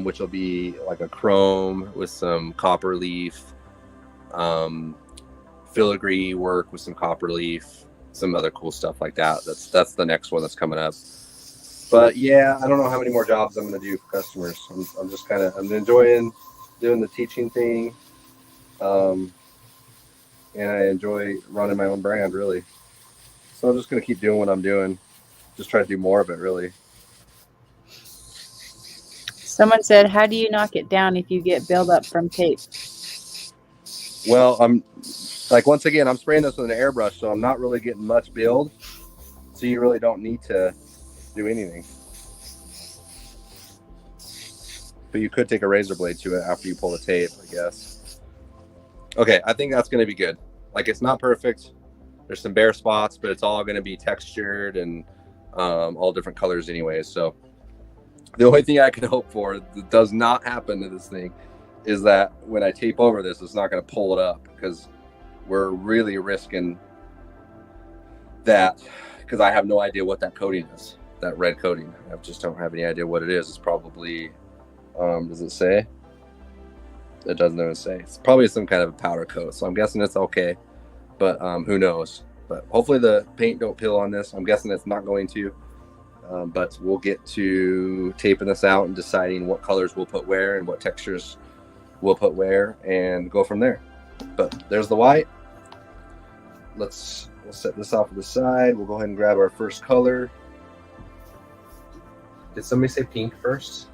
which will be like a chrome with some copper leaf, filigree work with some copper leaf, some other cool stuff like that. That's the next one that's coming up. But yeah, I don't know how many more jobs I'm going to do for customers. I'm just kind of, I'm enjoying doing the teaching thing. And I enjoy running my own brand, really. So I'm just going to keep doing what I'm doing. Just try to do more of it, really. Someone said, how do you knock it down if you get buildup from tape? Well, I'm like, once again, I'm spraying this with an airbrush, so I'm not really getting much build. So you really don't need to do anything. But you could take a razor blade to it after you pull the tape, I guess. Okay, I think that's going to be good. Like, it's not perfect. There's some bare spots, but it's all going to be textured and all different colors anyway. So the only thing I can hope for that does not happen to this thing is that when I tape over this, it's not going to pull it up, because we're really risking that, because I have no idea what that coating is, that red coating. I just don't have any idea what it is. It's probably, does it say? It doesn't even say. It's probably some kind of a powder coat, so I'm guessing it's okay, but who knows. But hopefully the paint don't peel on this. I'm guessing it's not going to, but we'll get to taping this out and deciding what colors we'll put where and what textures we'll put where, and go from there. But there's the white. We'll set this off to the side. We'll go ahead and grab our first color. Did somebody say pink first?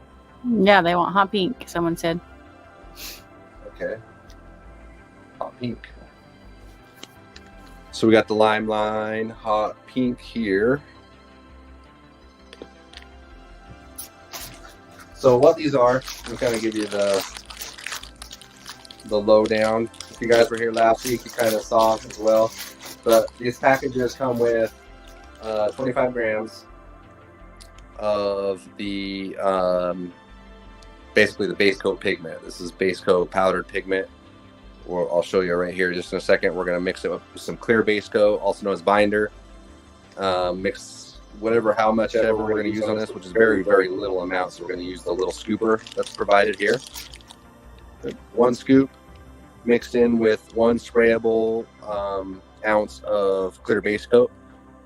Yeah, they want hot pink, someone said. Okay. Hot pink. So we got the lime line, hot pink here. So what these are, I'll kind of give you the lowdown. If you guys were here last week, you kind of saw as well. But these packages come with 25 grams of the basically the base coat pigment. This is base coat powdered pigment. Or I'll show you right here just in a second. We're going to mix it with some clear base coat, also known as binder. Mix whatever, how much ever we're going to use on this, which is very, very little amounts. We're going to use the little scooper that's provided here. 1 scoop mixed in with 1 sprayable ounce of clear base coat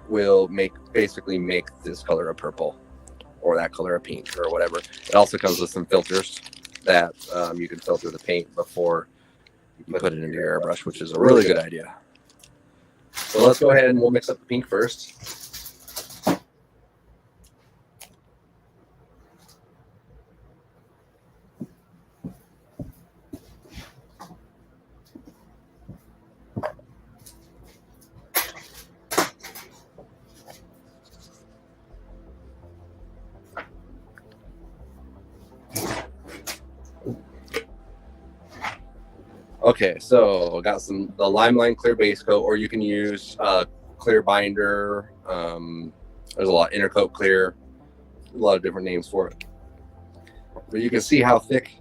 will basically make this color a purple, or that color a pink, or whatever. It also comes with some filters that you can filter the paint before you can put it into your airbrush, which is a really good idea. So let's go ahead and we'll mix up the pink first. Okay, so got the Limeline clear base coat, or you can use clear binder. There's a lot, Intercoat clear, a lot of different names for it. But you can see how thick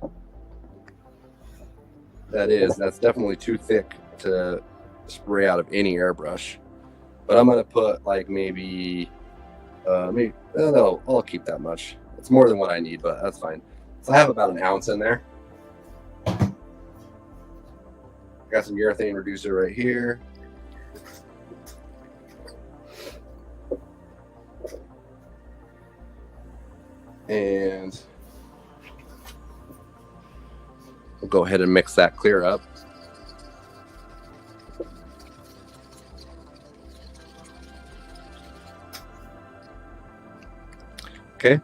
that is. That's definitely too thick to spray out of any airbrush. But I'm gonna put like maybe no, I'll keep that much. It's more than what I need, but that's fine. So I have about an ounce in there. Got some urethane reducer right here. And we'll go ahead and mix that clear up. Okay.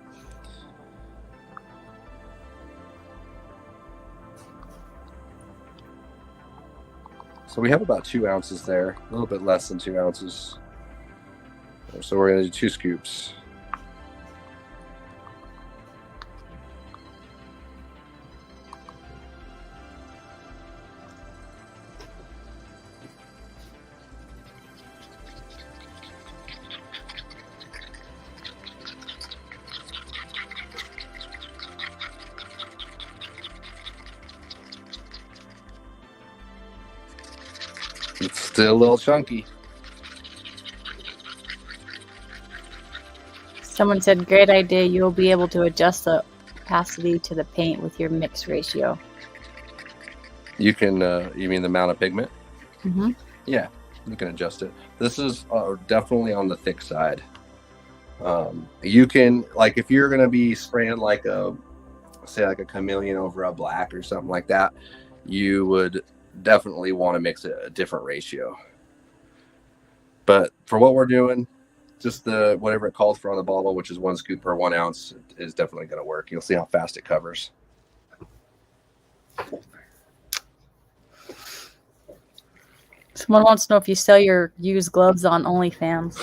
So we have about 2 ounces there, a little bit less than 2 ounces. So we're going to do 2 scoops. It's still a little chunky. Someone said, great idea. You'll be able to adjust the opacity to the paint with your mix ratio. You can, you mean the amount of pigment? Mm-hmm. Yeah, you can adjust it. This is definitely on the thick side. You can, like, if you're going to be spraying like say like a chameleon over a black or something like that, you would definitely want to mix it a different ratio. But for what we're doing, just the whatever it calls for on the bottle, which is 1 scoop per 1 ounce, is definitely going to work. You'll see how fast it covers. Someone wants to know if you sell your used gloves on OnlyFans.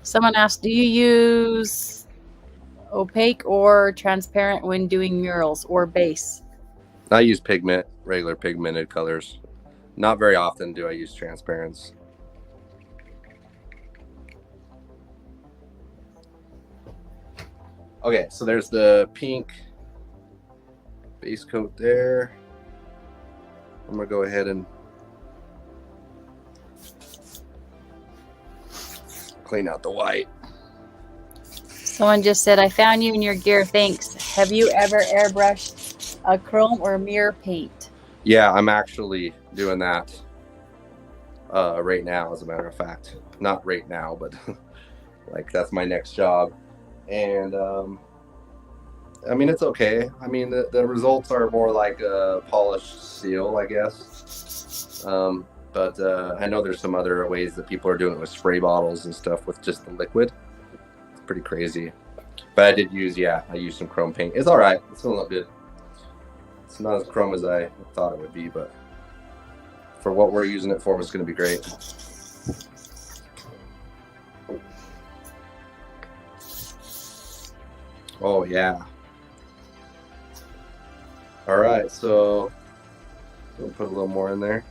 Someone asked, do you use opaque or transparent when doing murals or base? I use pigment, regular pigmented colors. Not very often do I use transparents. Okay, so there's the pink base coat there. I'm gonna go ahead and clean out the white. Someone just said, I found you in your gear. Thanks. Have you ever airbrushed a chrome or mirror paint? Yeah, I'm actually doing that right now, as a matter of fact. Not right now, but like that's my next job. And I mean, it's okay. I mean, the results are more like a polished seal, I guess. But I know there's some other ways that people are doing it with spray bottles and stuff with just the liquid. It's pretty crazy. But I did use, I used some chrome paint. It's all right. It's still not good. It's not as chrome as I thought it would be, but for what we're using it for, it's going to be great. Oh, yeah. All right, so we'll put a little more in there.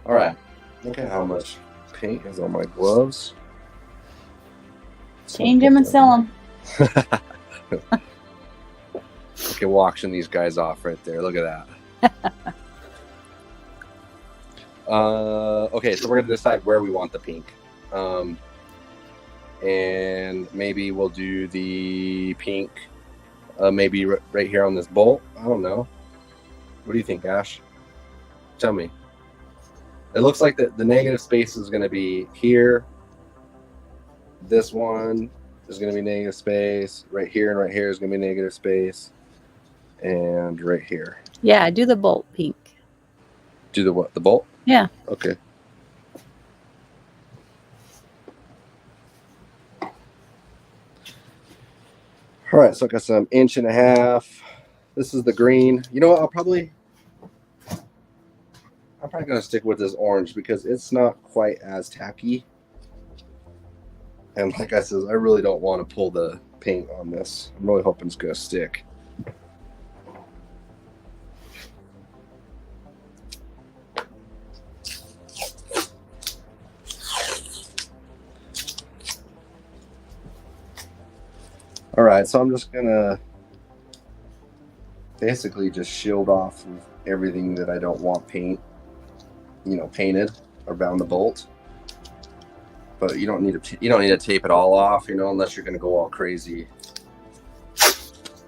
All right, look at how much paint is on my gloves. Change them and sell them. Okay, we'll auction these guys off right there. Look at that. Okay, so we're going to decide where we want the pink. And maybe we'll do the pink maybe right here on this bolt. I don't know. What do you think, Ash? Tell me. It looks like the negative space is going to be here. This one is going to be negative space. Right here and right here is going to be negative space. And right here. Yeah, do the bolt pink. Do the what? The bolt? Yeah. Okay. All right, so I got some 1.5 inches. This is the green. You know what? I'm probably going to stick with this orange because it's not quite as tacky. And like I said, I really don't want to pull the paint on this. I'm really hoping it's going to stick. All right, so I'm just going to basically just shield off everything that I don't want painted around the bolt. But you don't need to tape it all off, unless you're going to go all crazy.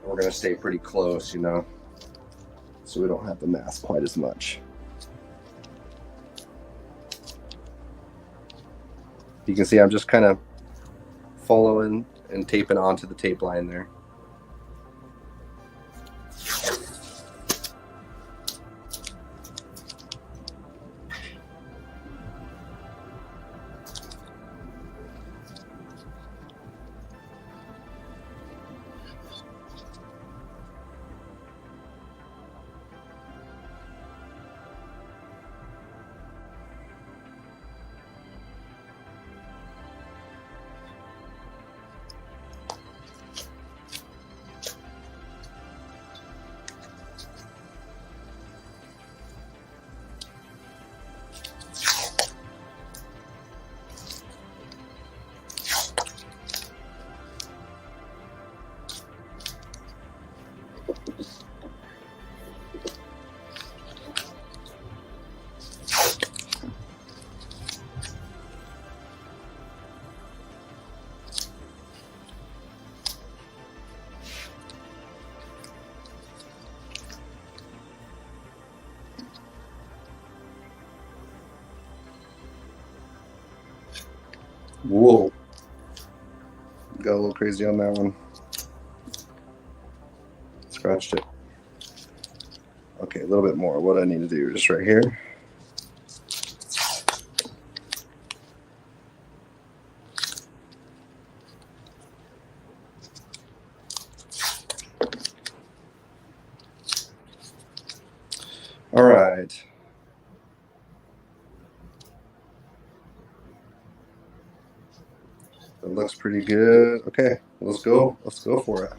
We're going to stay pretty close, so we don't have to mask quite as much. You can see I'm just kind of following and taping onto the tape line there. Whoa. Got a little crazy on that one. Scratched it. Okay, a little bit more. What I need to do, just right here. All right. It looks pretty good. Okay, let's go. Let's go for it.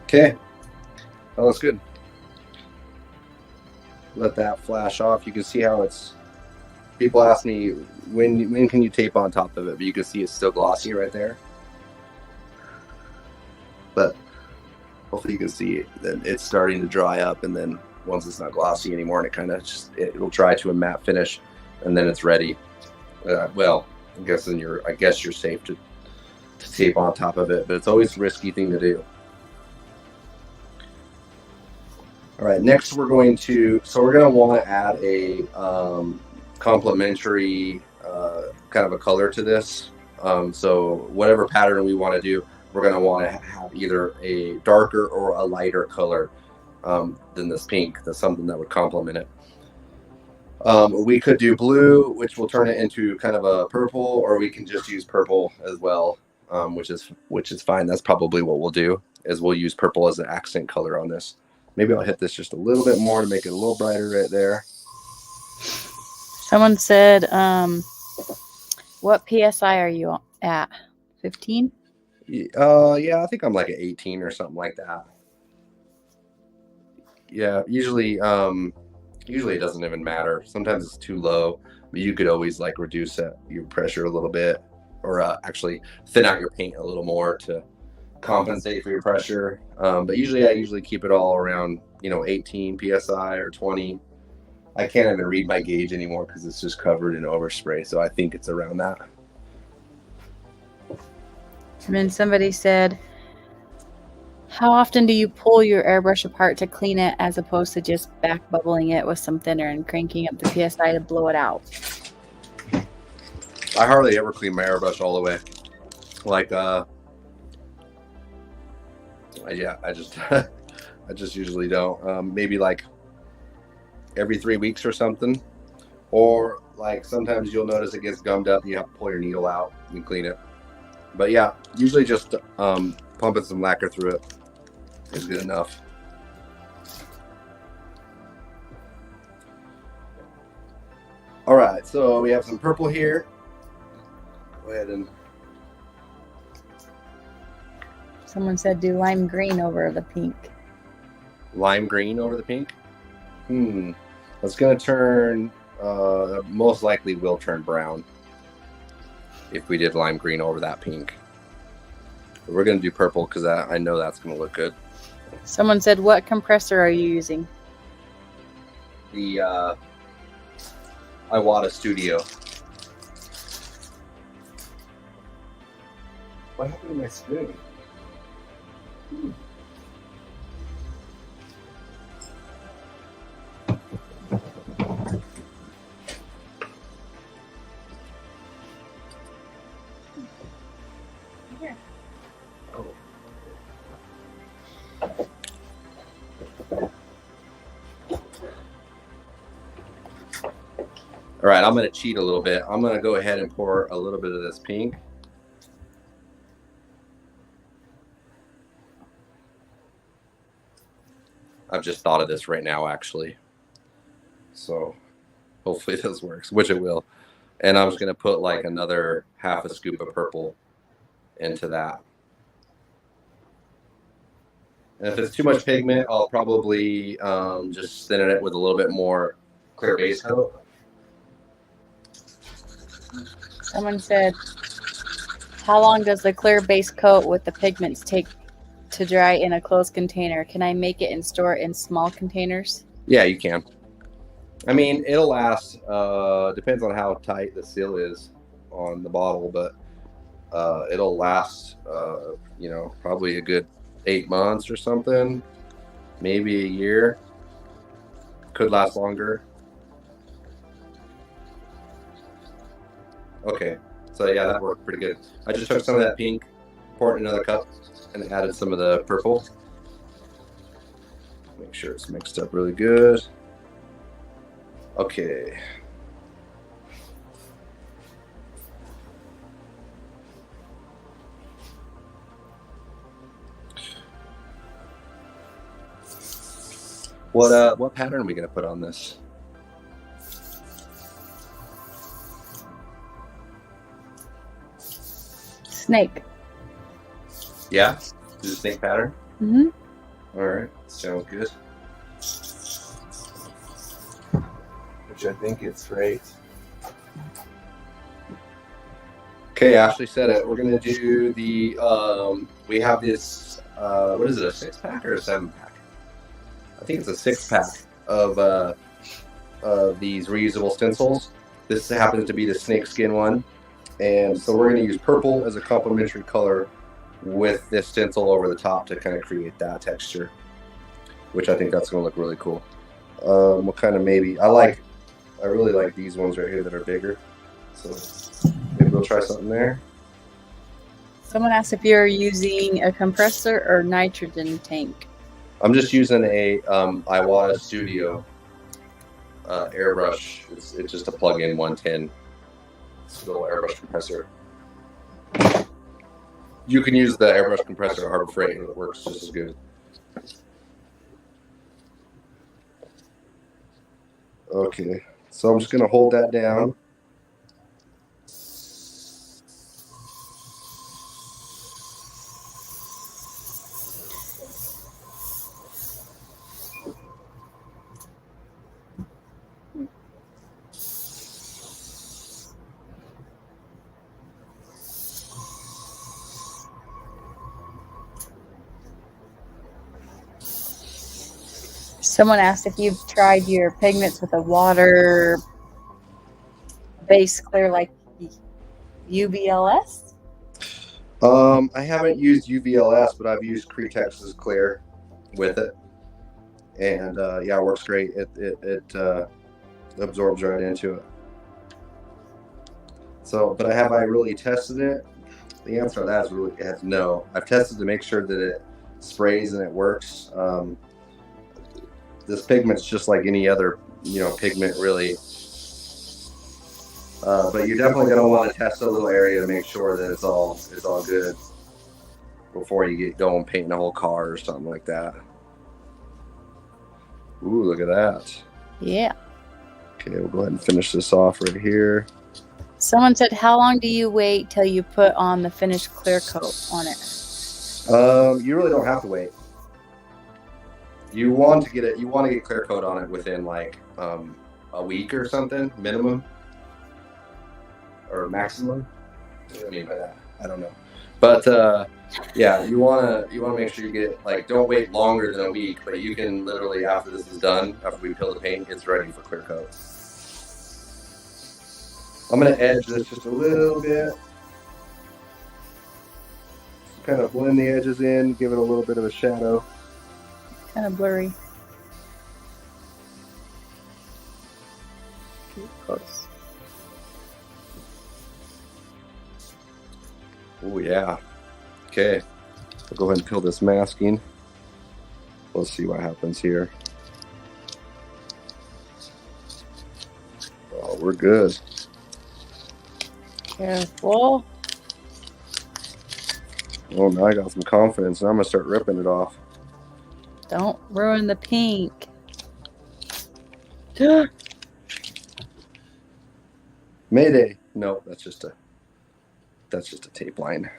Okay, that looks good. Let that flash off. You can see how it's. People ask me when can you tape on top of it, but you can see it's still glossy right there. But hopefully you can see that it's starting to dry up, and then once it's not glossy anymore, and it kind of just it'll dry to a matte finish, and then it's ready. Well, I guess you're safe to tape on top of it, but it's always a risky thing to do. All right, next we're going to want to add a complementary kind of a color to this. So whatever pattern we want to do, we're going to want to have either a darker or a lighter color than this pink. That's something that would complement it. We could do blue, which will turn it into kind of a purple, or we can just use purple as well, which is fine. That's probably what we'll do, is we'll use purple as an accent color on this. Maybe I'll hit this just a little bit more to make it a little brighter right there. Someone said, what PSI are you at? 15? Yeah, I think I'm like at 18 or something like that. Yeah, usually it doesn't even matter. Sometimes it's too low, but you could always like reduce your pressure a little bit, or actually thin out your paint a little more to compensate for your pressure. But I usually keep it all around 18 PSI or 20. I can't even read my gauge anymore because it's just covered in overspray, so I think it's around that. And then somebody said, how often do you pull your airbrush apart to clean it, as opposed to just back bubbling it with some thinner and cranking up the PSI to blow it out? I hardly ever clean my airbrush all the way. Like yeah, I just usually don't. Maybe like every 3 weeks or something, or like sometimes you'll notice it gets gummed up. You have to pull your needle out and clean it. But yeah, usually just pumping some lacquer through it is good enough. All right, so we have some purple here. Go ahead and. Someone said do lime green over the pink. Lime green over the pink? That's going to turn, most likely will turn brown if we did lime green over that pink. But we're going to do purple because I know that's going to look good. Someone said, what compressor are you using? The Iwata Studio. What happened to my spoon? Here. Oh. All right, I'm going to cheat a little bit. I'm going to go ahead and pour a little bit of this pink. I've just thought of this right now, actually. So hopefully this works, which it will. And I'm just going to put like another half a scoop of purple into that. And if it's too much pigment, I'll probably just thin it with a little bit more clear base coat. Someone said, how long does the clear base coat with the pigments take to dry in a closed container? Can I make it and store it in small containers? Yeah, you can. I mean, it'll last, depends on how tight the seal is on the bottle, but it'll last, you know, probably a good 8 months or something, maybe a year. Could last longer. Okay, so yeah, that worked pretty good. I just took some of that pink, poured it in another cup, and added some of the purple. Make sure it's mixed up really good. Okay. What pattern are we gonna put on this? Snake. Yeah, do the snake pattern. Mm-hmm. All right, sounds good. Which I think is right. Okay, Ashley said it. We're gonna do the. We have this. What is it? A 6-pack or a 7-pack? I think it's a 6-pack of these reusable stencils. This happens to be the snakeskin one, and so we're gonna use purple as a complementary color with this stencil over the top to kind of create that texture, which I think that's gonna look really cool. What kind of maybe I really like these ones right here that are bigger, so maybe we'll try something there. Someone asked if you're using a compressor or nitrogen tank. I'm just using a Iwata Studio airbrush. It's just a plug-in 110 little airbrush compressor. You can use the airbrush compressor at Harbor Freight, and it works just as good. Okay, so I'm just gonna hold that down. Someone asked if you've tried your pigments with a water base clear like UVLS. I haven't used UVLS, but I've used Cretex's clear with it, and yeah, it works great. It absorbs right into it. So, but have I really tested it? The answer to that is no. I've tested to make sure that it sprays and it works. This pigment's just like any other, pigment really. But you're definitely going to want to test a little area to make sure that it's all good before you get going painting a whole car or something like that. Ooh, look at that. Yeah. Okay, we'll go ahead and finish this off right here. Someone said, how long do you wait till you put on the finished clear coat on it? You really don't have to wait. You want to get clear coat on it within like a week or something, minimum or maximum. What do I mean by that? I don't know. But yeah, you wanna make sure you get, like, don't wait longer than a week, but you can literally, after this is done, after we peel the paint, it's ready for clear coat. I'm gonna edge this just a little bit. Kind of blend the edges in, give it a little bit of a shadow. Kind of blurry. Close. Oh yeah. Okay. We'll go ahead and peel this masking. Let's see what happens here. Oh, we're good. Careful. Oh, now I got some confidence, and I'm gonna start ripping it off. Don't ruin the pink. Mayday. No, that's just a tape line.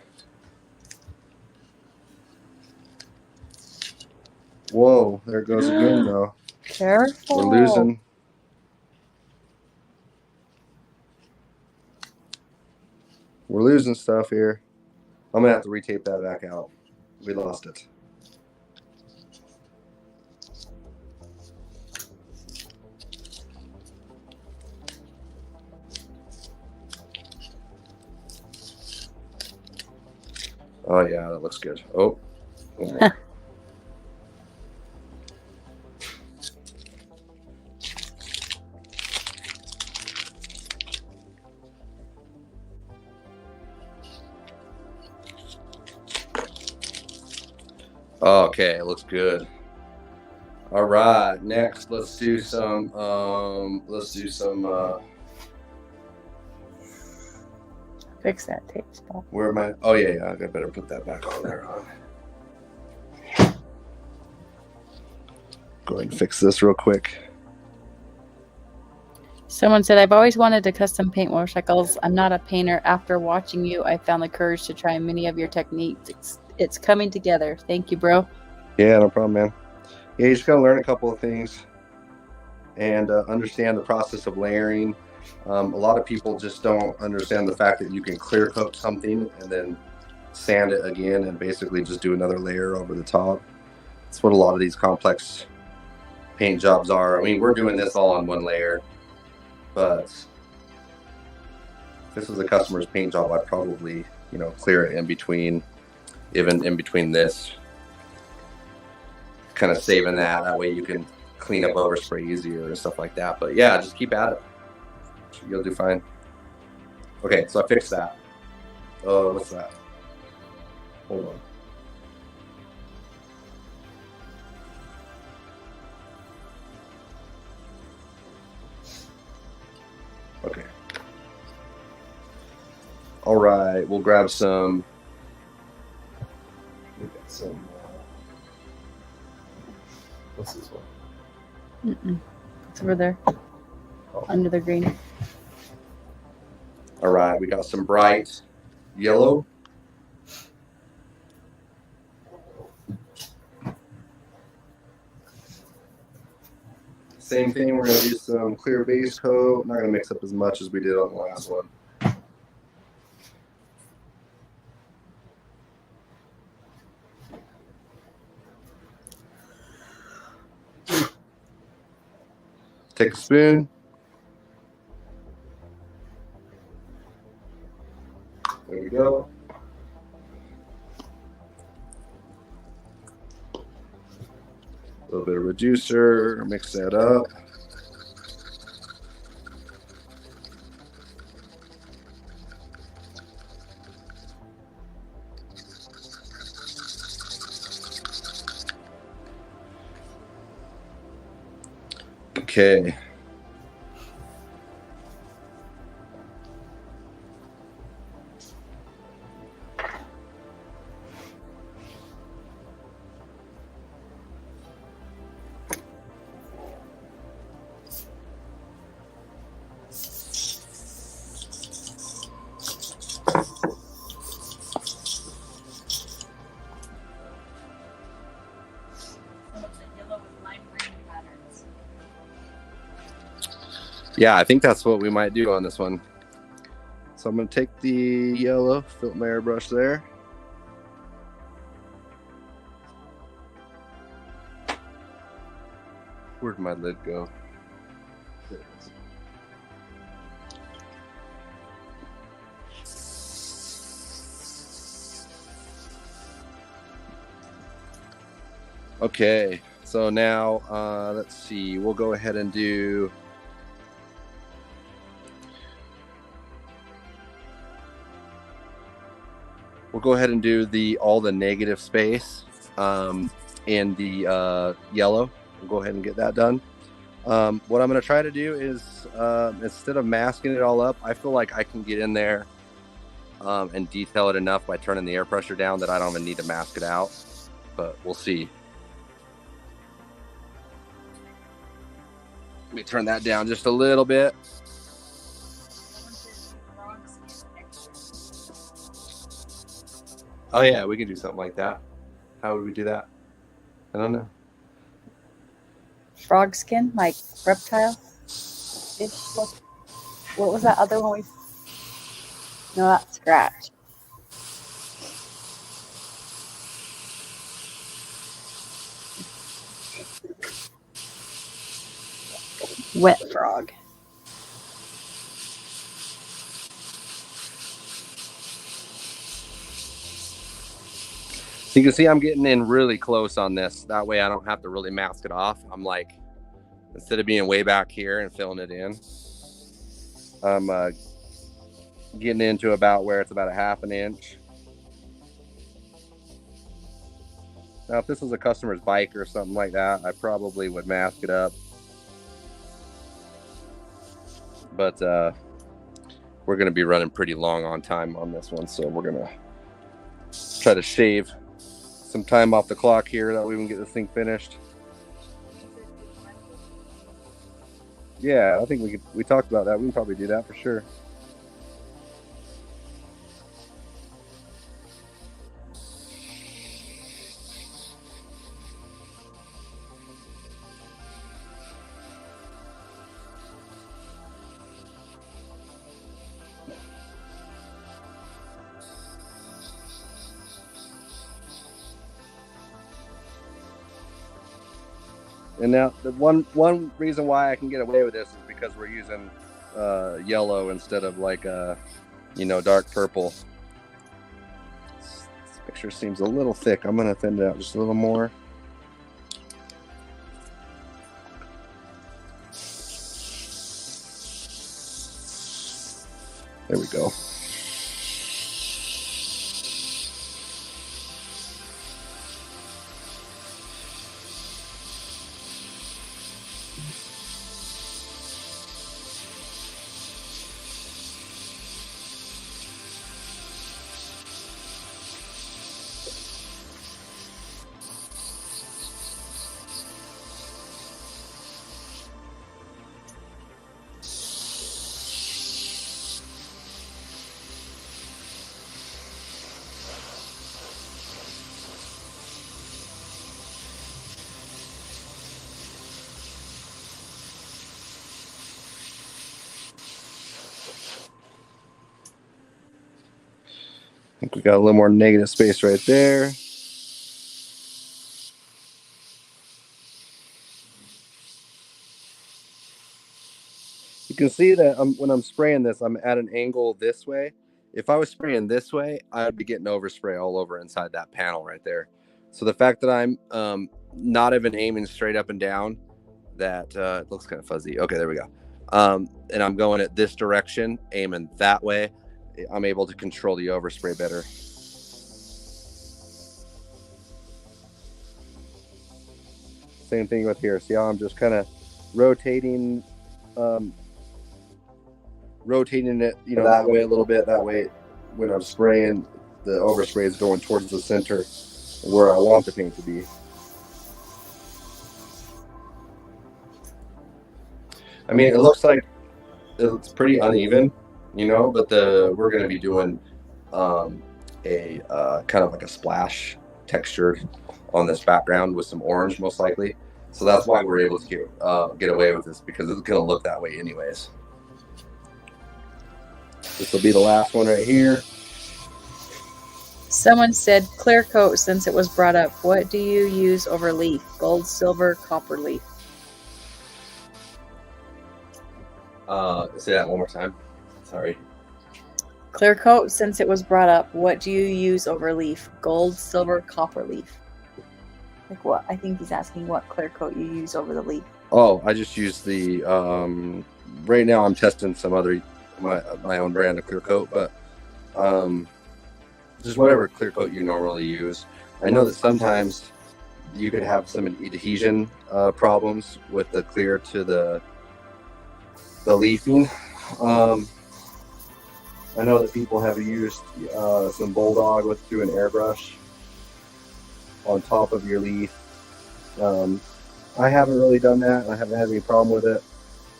Whoa, there it goes again though. Careful. We're losing. We're losing stuff here. I'm gonna have to retape that back out. We lost it. Oh yeah, that looks good. Oh. Okay, it looks good. All right, next let's do some Fix that tape spot. where am I? Oh yeah, I better put that back on there. Go ahead and fix this real quick. Someone said, I've always wanted to custom paint motorcycles. I'm not a painter. After watching you, I found the courage to try many of your techniques. It's coming together. Thank you, bro. Yeah, no problem, man. Yeah, you just gotta learn a couple of things and understand the process of layering. A lot of people just don't understand the fact that you can clear coat something and then sand it again and basically just do another layer over the top. That's what a lot of these complex paint jobs are. I mean, we're doing this all on one layer, but if this was a customer's paint job, I'd probably, clear it in between, even in between this, kind of saving that way you can clean up overspray easier and stuff like that. But yeah, just keep at it. You'll do fine. Okay, so I fixed that. Oh, what's that? Hold on. Okay. All right, we'll grab some. We got some. What's this one? It's over there. Oh. Under the green. All right, we got some bright yellow. Same thing, we're going to do some clear base coat. I'm not going to mix up as much as we did on the last one. Take a spoon. There we go. A little bit of reducer, mix that up. Okay. Yeah, I think that's what we might do on this one. So I'm going to take the yellow, fill my airbrush there. Where'd my lid go? There it is. Okay, so now let's see. We'll go ahead and do. We'll go ahead and do all the negative space in the yellow. We'll go ahead and get that done. What I'm going to try to do is instead of masking it all up, I feel like I can get in there and detail it enough by turning the air pressure down that I don't even need to mask it out. But we'll see. Let me turn that down just a little bit. Oh yeah, we can do something like that. How would we do that? I don't know. Frog skin, like reptile. What was that other one? No, that's scratch. Wet frog. So you can see I'm getting in really close on this. That way I don't have to really mask it off. I'm like, instead of being way back here and filling it in, I'm getting into about where it's about a half an inch. Now, if this was a customer's bike or something like that, I probably would mask it up. But we're going to be running pretty long on time on this one, so we're going to try to shave some time off the clock here that we can get this thing finished. Yeah, I think we talked about that. We can probably do that for sure. And now the one reason why I can get away with this is because we're using yellow instead of like dark purple. This picture seems a little thick. I'm gonna thin it out just a little more. There we go. I think we got a little more negative space right there. You can see that when I'm spraying this, I'm at an angle this way. If I was spraying this way, I'd be getting overspray all over inside that panel right there. So the fact that I'm not even aiming straight up and down, that it looks kind of fuzzy. Okay, there we go. And I'm going at this direction, aiming that way. I'm able to control the overspray better. Same thing with here. See how I'm just kind of rotating it, that way a little bit. That way, when I'm spraying, the overspray is going towards the center where I want the paint to be. I mean, it looks like it's pretty uneven, but we're going to be doing a kind of like a splash texture on this background with some orange, most likely. So that's why we're able to get away with this, because it's going to look that way anyways. This will be the last one right here. Someone said clear coat since it was brought up. What do you use over leaf? Gold, silver, copper leaf? Say that one more time. Sorry. Clear coat, since it was brought up, what do you use over leaf? Gold, silver, copper leaf? Like what? I think he's asking what clear coat you use over the leaf. Oh, I just use the, right now I'm testing some other, my own brand of clear coat, but just whatever clear coat you normally use. I know that sometimes you could have some adhesion problems with the clear to the leafing. I know that people have used some Bulldog through an airbrush on top of your leaf. I haven't really done that. I haven't had any problem with it,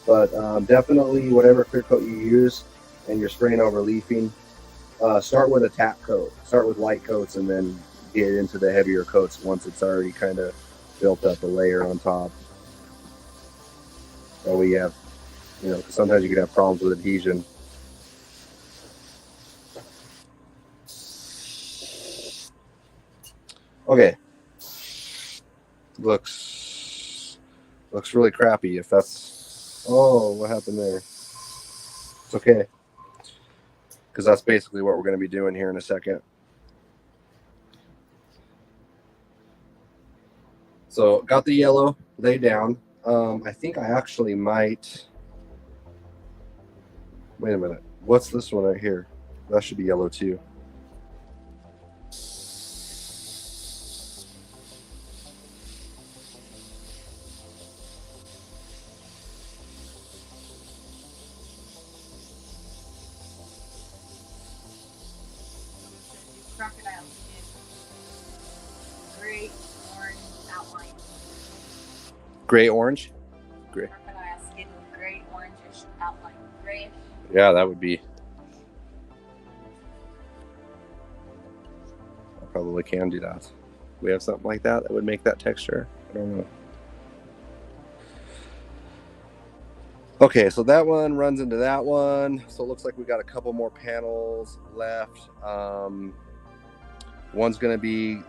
but definitely whatever clear coat you use and you're spraying over leafing, start with a tap coat. Start with light coats and then get into the heavier coats once it's already kind of built up a layer on top. So we have, you know, sometimes you could have problems with adhesion. Okay, looks really crappy. If that's, oh, what happened there? It's okay, because that's basically what we're going to be doing here in a second. So got the yellow laid down. I think I actually might. Wait a minute. What's this one right here? That should be yellow too. Crocodile skin. Gray orange outline. Gray orange. Gray. Crocodile skin with gray orangish outline. Grayish. Yeah, that would be. I probably can do that. We have something like that would make that texture. I don't know. Okay, so that one runs into that one. So it looks like we got a couple more panels left. One's going to be,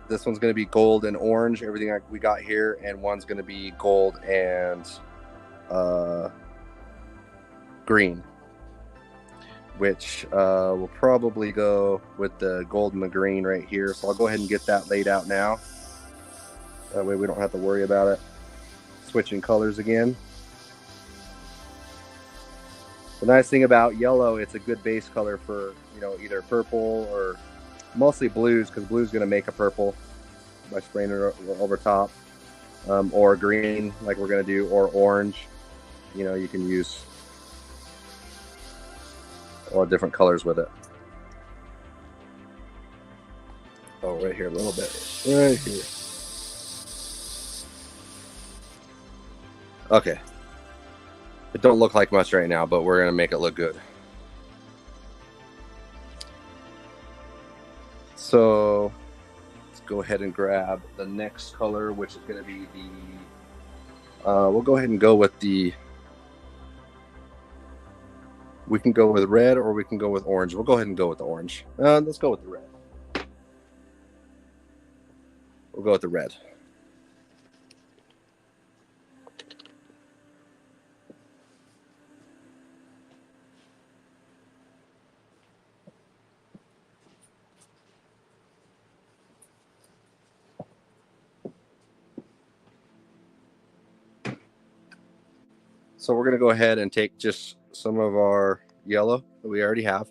this one's going to be gold and orange, everything we got here. And one's going to be gold and green, which will probably go with the gold and the green right here. So I'll go ahead and get that laid out now. That way we don't have to worry about it switching colors again. The nice thing about yellow, it's a good base color for, you know, either purple or mostly blues, because blue's going to make a purple by spraying it over top, or green like we're going to do, or orange. You know, you can use all different colors with it. Oh, right here a little bit. Right here. Okay. It don't look like much right now, but we're going to make it look good. So let's go ahead and grab the next color, which is going to be the, we'll go ahead and go with the, we can go with red or we can go with orange. We'll go ahead and go with the orange. Let's go with the red. We'll go with the red. So we're going to go ahead and take just some of our yellow that we already have.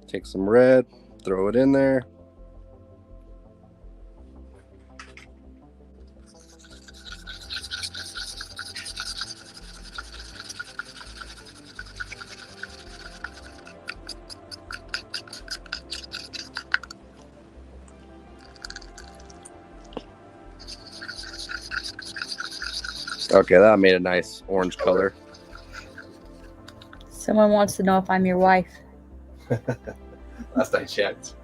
Take some red, throw it in there. Okay, that made a nice orange color. Someone wants to know if I'm your wife. Last I checked.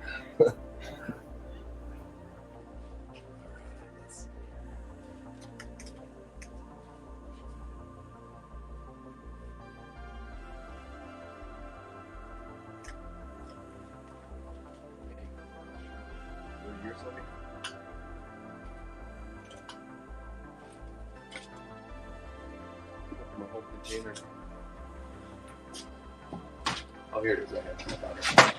container. Oh, here it is. I found it.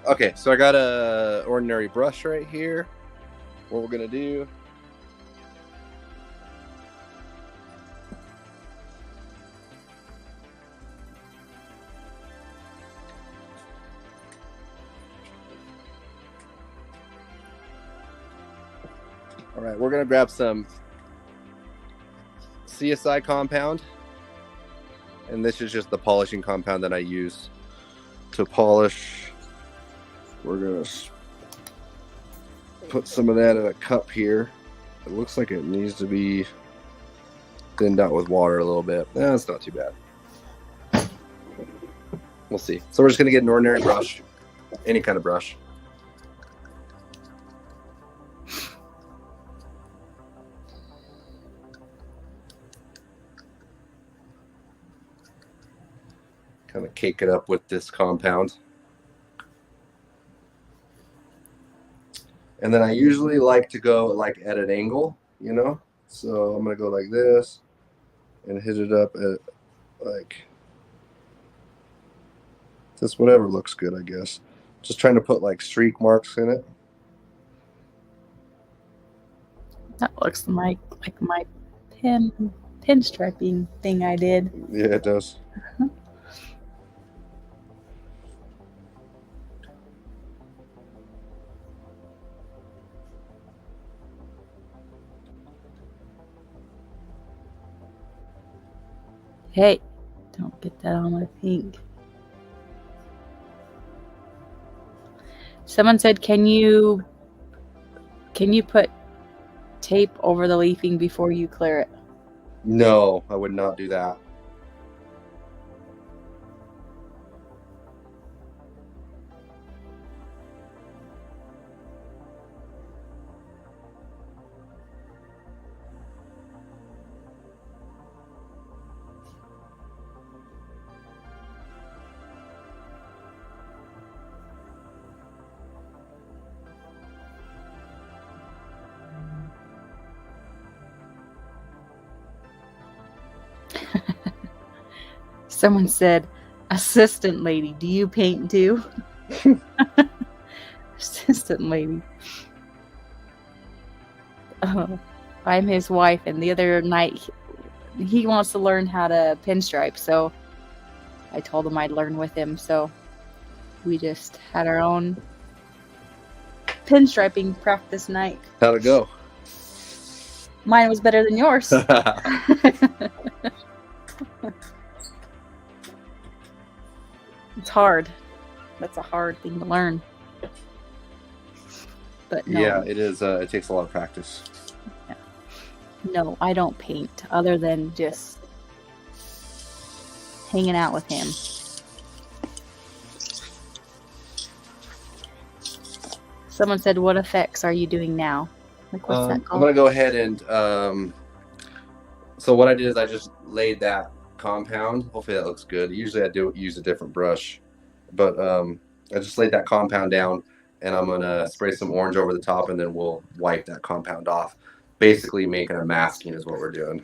Okay, so I got a ordinary brush right here. What we're gonna do. All right, we're gonna grab some CSI compound, and this is just the polishing compound that I use to polish. We're gonna put some of that in a cup here. It looks like it needs to be thinned out with water a little bit. It's not too bad. We'll see. So we're just gonna get an ordinary brush, any kind of brush. Kind of cake it up with this compound. And then I usually like to go like at an angle, you know? So I'm gonna go like this and hit it up at like just whatever looks good, I guess. Just trying to put like streak marks in it. That looks like my pinstriping thing I did. Yeah, it does. Hey, don't get that on my pink. Someone said, can you put tape over the leafing before you clear it? No, I would not do that. Someone said, assistant lady, do you paint too? Assistant lady. I'm his wife, and the other night he wants to learn how to pinstripe, so I told him I'd learn with him, so we just had our own pinstriping practice night. How'd it go? Mine was better than yours. It's hard. That's a hard thing to learn. But no. Yeah, it is. It takes a lot of practice. Yeah. No, I don't paint other than just hanging out with him. Someone said, what effects are you doing now? Like, what's that called? I'm going to go ahead and... so what I did is I just laid that compound. Hopefully that looks good. Usually I do use a different brush, but I just laid that compound down, and I'm gonna spray some orange over the top, and then we'll wipe that compound off. Basically making a masking is what we're doing.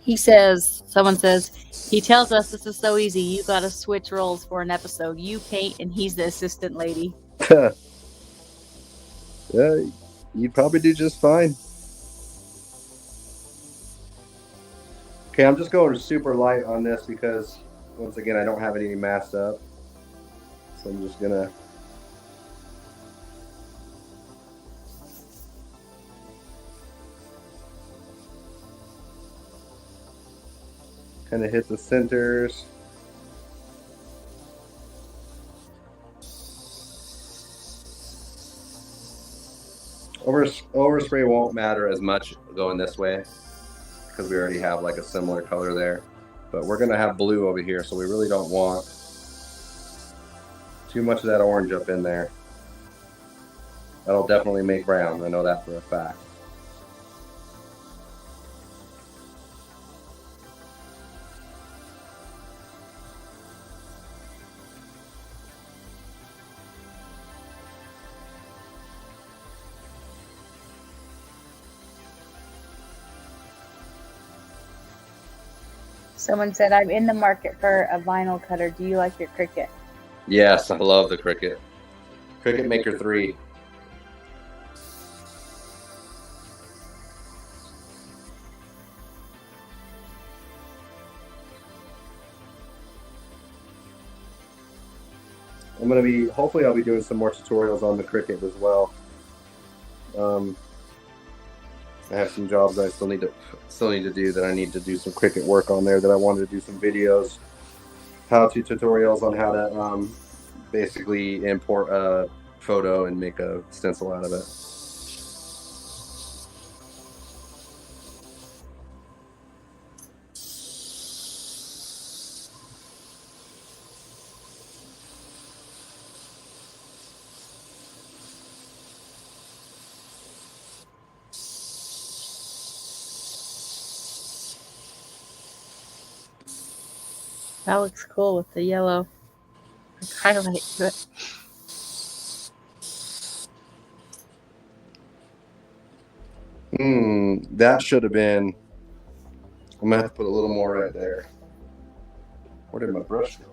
He says, someone says, he tells us this is so easy. You got to switch roles for an episode. You paint and he's the assistant lady. Yeah, you'd probably do just fine. Okay, I'm just going super light on this because, once again, I don't have any masked up. So I'm just gonna... kind of hit the centers. Overspray won't matter as much going this way because we already have like a similar color there. But we're going to have blue over here, so we really don't want too much of that orange up in there. That'll definitely make brown. I know that for a fact. Someone said, I'm in the market for a vinyl cutter. Do you like your Cricut? Yes, I love the Cricut. Cricut Maker 3. I'm going to be, hopefully I'll be doing some more tutorials on the Cricut as well. I have some jobs I still need to do that I need to do some Cricut work on there that I wanted to do some videos, how-to tutorials on how to basically import a photo and make a stencil out of it. That looks cool with the yellow highlight to it. That should have been, I'm going to have to put a little more right there. Where did my brush go?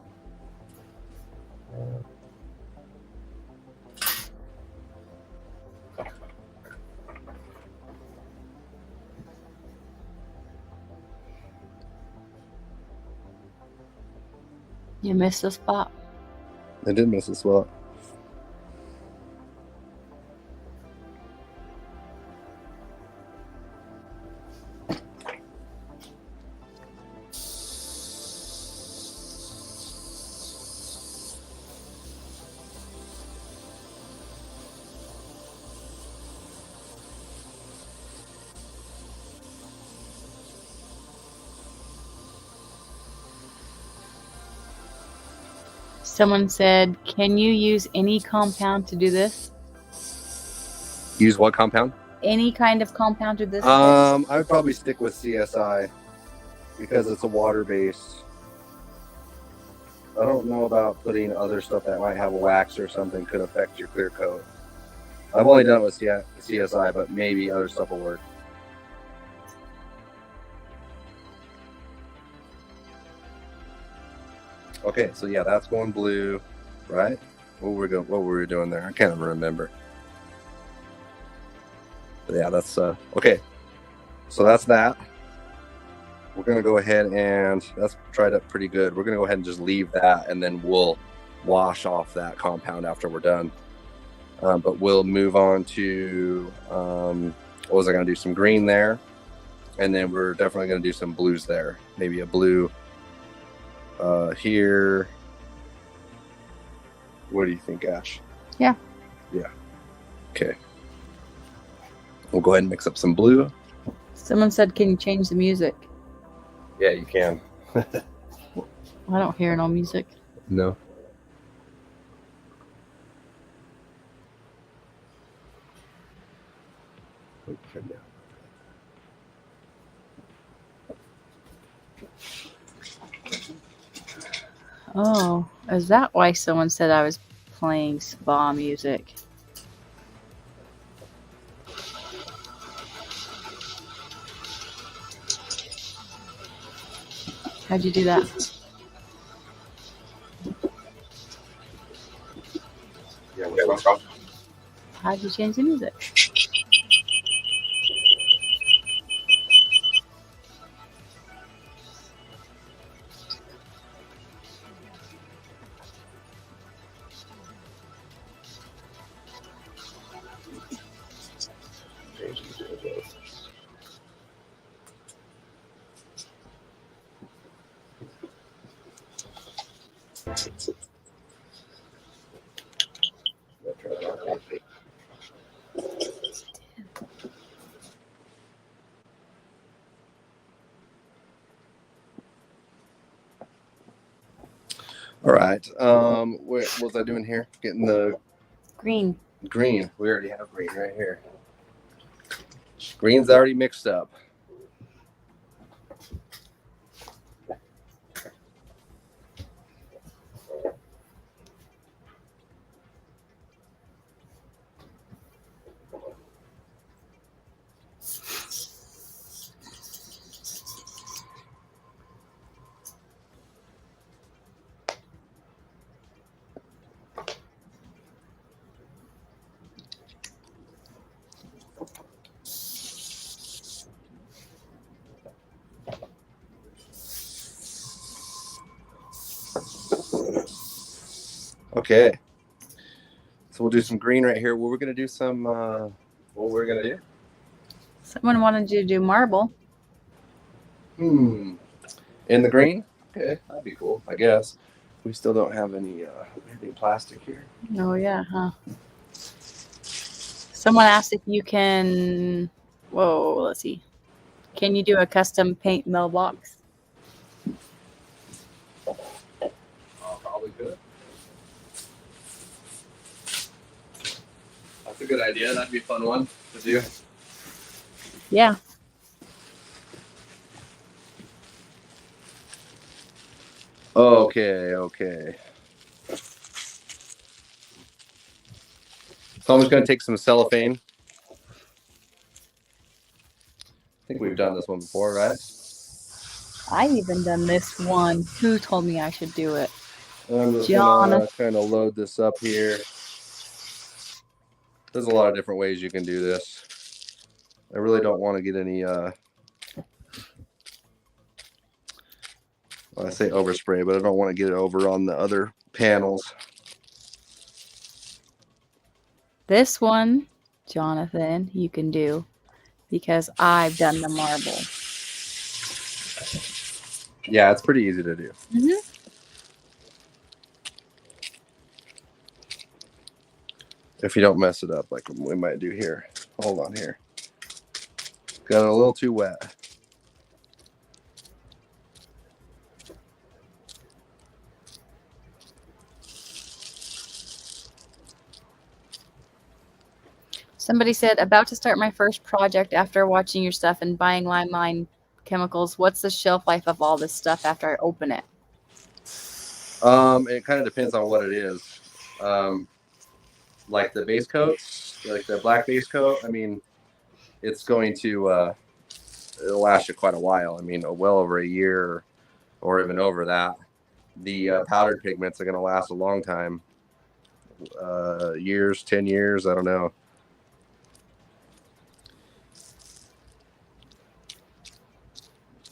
You missed a spot. I did miss a spot. Someone said, can you use any compound to do this? Use what compound? Any kind of compound to do this? I would probably stick with CSI because it's a water-based. I don't know about putting other stuff that might have a wax or something could affect your clear coat. I've only done it with CSI, but maybe other stuff will work. Okay, so yeah, that's going blue, right? What were we doing there? I can't even remember. But yeah, that's okay. So that's that. We're gonna go ahead and that's dried up pretty good. We're gonna go ahead and just leave that, and then we'll wash off that compound after we're done. But we'll move on to what was I gonna do? Some green there, and then we're definitely gonna do some blues there. Maybe a blue here. What do you think, Ash? Yeah. Yeah. Okay. We'll go ahead and mix up some blue. Someone said, can you change the music? Yeah, you can. I don't hear no music. No. Oh, is that why someone said I was playing spa music? How'd you do that? Yeah, what's wrong? How'd you change the music? right. What was I doing here? Getting the Green. green. We already have green right here. Green's already mixed up. Okay. So we'll do some green right here. We're gonna do some. What we're gonna do? Someone wanted you to do marble. In the green. Okay, that'd be cool. I guess. We still don't have any plastic here. Oh yeah, huh? Someone asked if you can. Whoa, let's see. Can you do a custom paint mailbox? Probably could. That's a good idea. That'd be a fun one to do. Yeah. Okay. So I'm just gonna take some cellophane. I think we've done this one before, right? I've even done this one. Who told me I should do it? I'm just gonna kind of load this up here. There's a lot of different ways you can do this. I really don't want to get any I say overspray, but I don't want to get it over on the other panels. This one, Jonathan, you can do because I've done the marble. Yeah, it's pretty easy to do. If you don't mess it up like we might do here. Hold on here. Got it a little too wet. Somebody said, about to start my first project after watching your stuff and buying landmine chemicals. What's the shelf life of all this stuff after I open it? It kind of depends on what it is. Like the base coats, like the black base coat, I mean, it's going to it'll last you quite a while. I mean, well over a year or even over that. The powdered pigments are going to last a long time. Years, 10 years, I don't know.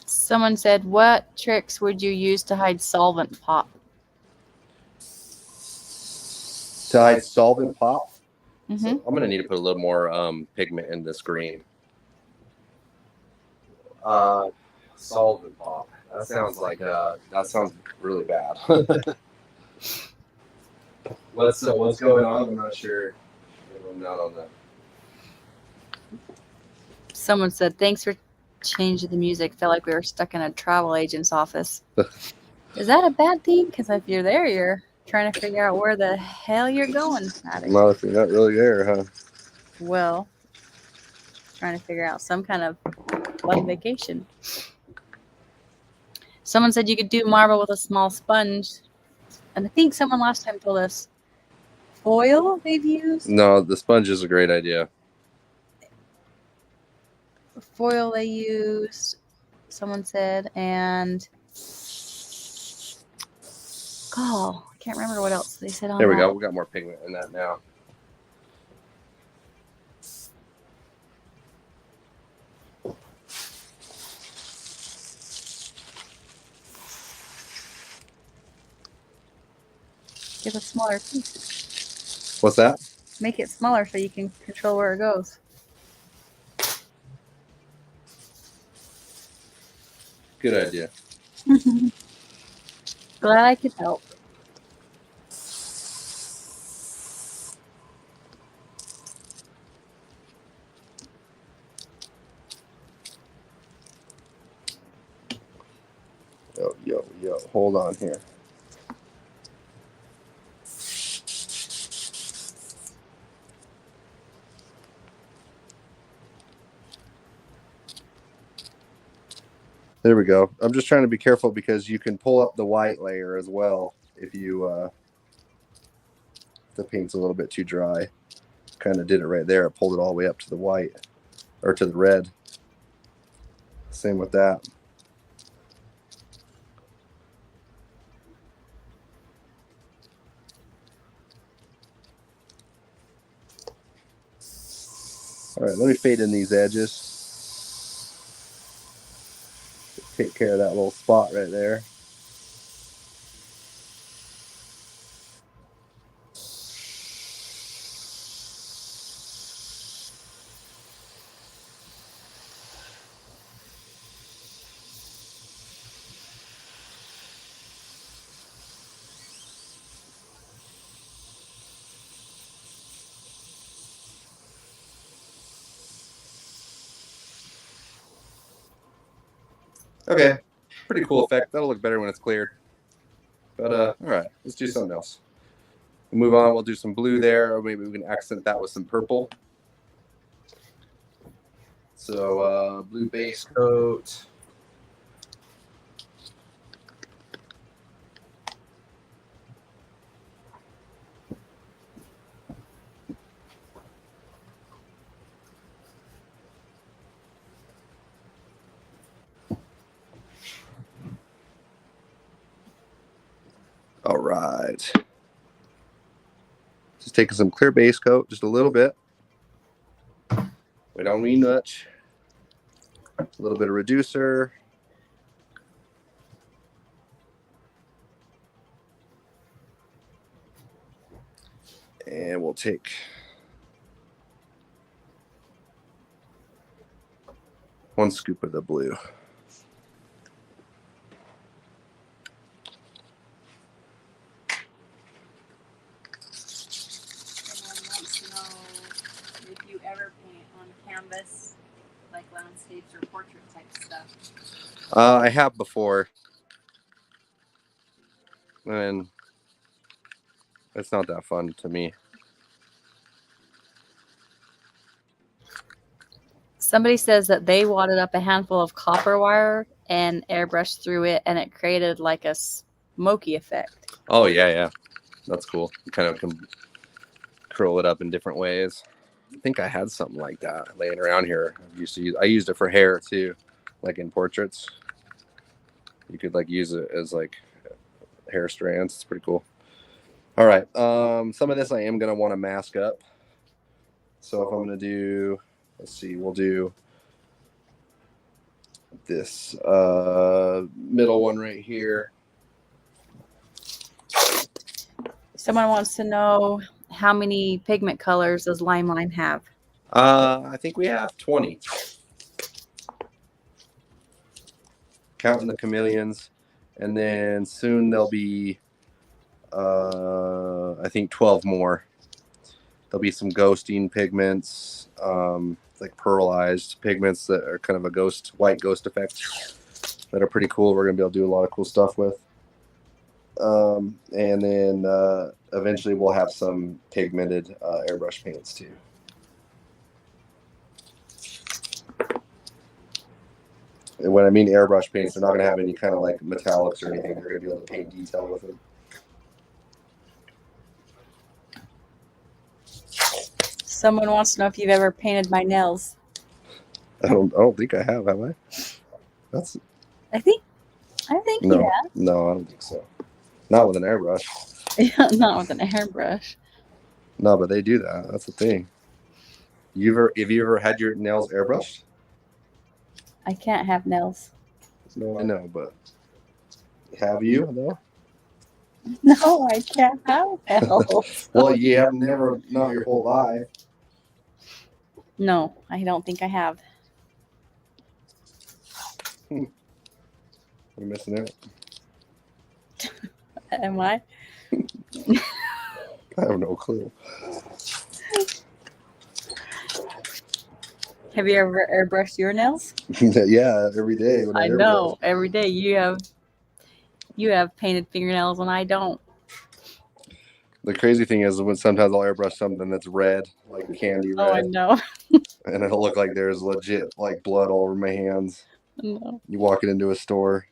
Someone said, what tricks would you use to hide solvent pop? To hide solvent pop? Mm-hmm. So I'm going to need to put a little more pigment in this green. Solvent pop. That sounds like that sounds really bad. What's going on? I'm not sure. I'm not on that. Someone said, thanks for changing the music. Felt like we were stuck in a travel agent's office. Is that a bad thing? Because if you're there, you're trying to figure out where the hell you're going. Well, if you're not really there, huh? Well, trying to figure out some kind of fun vacation. Someone said you could do marble with a small sponge. And I think someone last time told us foil they've used. No, the sponge is a great idea. Foil they used, someone said, and I can't remember what else they said on There we that. go. We got more pigment in that now. Get a smaller piece. What's that? Make it smaller so you can control where it goes. Good idea. Glad I could help. Yo. Hold on here. There we go. I'm just trying to be careful because you can pull up the white layer as well if you the paint's a little bit too dry. Kind of did it right there. I pulled it all the way up to the white or to the red. Same with that. All right, let me fade in these edges. Take care of that little spot right there. Okay, pretty cool effect. That'll look better when it's cleared. But all right, let's do something else. We'll move on. We'll do some blue there, or maybe we can accent that with some purple. So blue base coat. All right. Just taking some clear base coat, just a little bit. We don't need much. A little bit of reducer. And we'll take one scoop of the blue. If you ever paint on canvas, like landscapes or portrait type stuff. I have before, and it's not that fun to me. Somebody says that they wadded up a handful of copper wire and airbrushed through it, and it created like a smoky effect. Oh yeah, that's cool. You kind of can curl it up in different ways. I think I had something like that laying around here. I used it for hair too, like in portraits. You could like use it as like hair strands. It's pretty cool. All right. Some of this I am gonna want to mask up. So if I'm gonna do, let's see, we'll do this middle one right here. Someone wants to know how many pigment colors does Limelight have? I think we have 20. Counting the chameleons. And then soon there'll be, I think 12 more. There'll be some ghosting pigments, like pearlized pigments that are kind of a white ghost effect that are pretty cool. We're going to be able to do a lot of cool stuff with. And then eventually we'll have some pigmented airbrush paints too. And when I mean airbrush paints, they're not going to have any kind of like metallics or anything. They're going to be able to paint detail with them. Someone wants to know if you've ever painted my nails. I don't think I have I? That's. I think no, you have. No, I don't think so. Not with an airbrush. Yeah, not with an airbrush. No, but they do that. That's the thing. Have you ever had your nails airbrushed? I can't have nails. No, I know, but have you though? No, I can't have nails. Well, you have never, not your whole life. No, I don't think I have. You're missing out. Am I? I have no clue. Have you ever airbrushed your nails? Yeah, every day. When I know. Every day you have painted fingernails and I don't. The crazy thing is when sometimes I'll airbrush something that's red, like candy red. Oh, I know. And it'll look like there's legit like blood all over my hands. No. You walking into a store,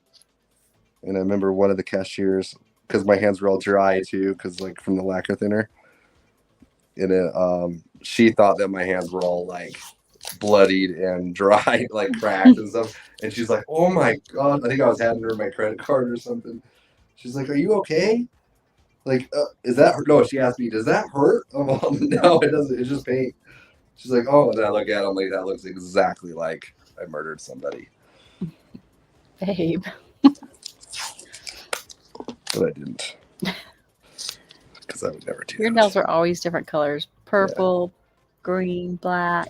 and I remember one of the cashiers, because my hands were all dry too, because like from the lacquer thinner. And she thought that my hands were all like bloodied and dry, like cracked and stuff. And she's like, "Oh my god!" I think I was handing her my credit card or something. She's like, "Are you okay? Like, is that hurt?" No, she asked me, "Does that hurt?" I'm all, "No, it doesn't. It's just pain." She's like, "Oh," and I look at him like that looks exactly like I murdered somebody, Babe. but I didn't, because I would never do Your that. nails are always different colors. Purple, green, black.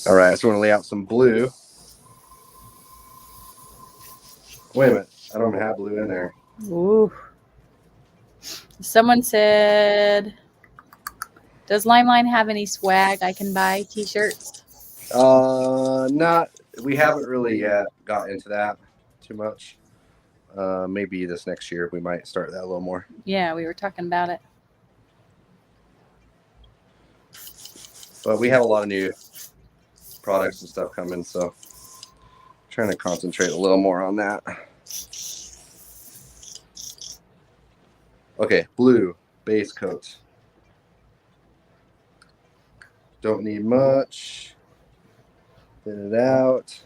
All right, so we're gonna lay out some blue. Wait a minute, I don't have blue in there. Ooh. Someone said, does Limeline have any swag I can buy? T-shirts? Not. We haven't really yet got into that too much. Maybe this next year we might start that a little more. Yeah, we were talking about it. But we have a lot of new products and stuff coming, so trying to concentrate a little more on that. Okay, blue base coat. Don't need much. Thin it out.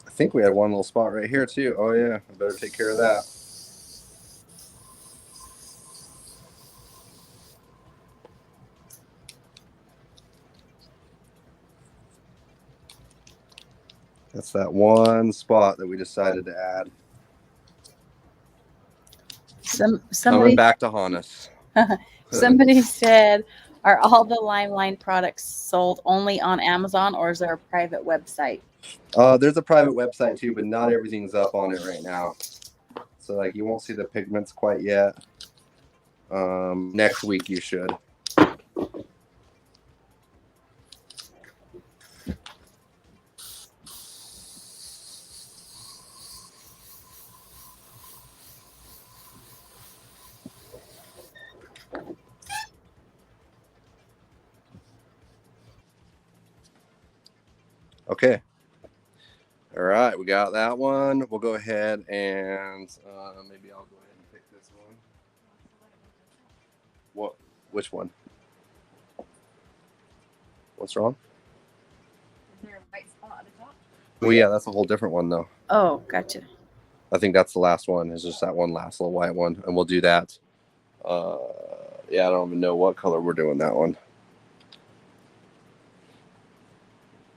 I think we had one little spot right here too. Oh yeah, I better take care of that. That's that one spot that we decided to add. Coming Somebody back to haunt us. somebody said, are all the Limeline products sold only on Amazon, or is there a private website? There's a private website too, but not everything's up on it right now. So like you won't see the pigments quite yet. Next week you should. Okay. All right, we got that one. We'll go ahead and maybe I'll go ahead and pick this one. What? Which one? What's wrong? Is there a white spot at the top? Well, yeah, that's a whole different one though. Oh, gotcha. I think that's the last one. It's just that one last little white one, and we'll do that. Yeah, I don't even know what color we're doing that one.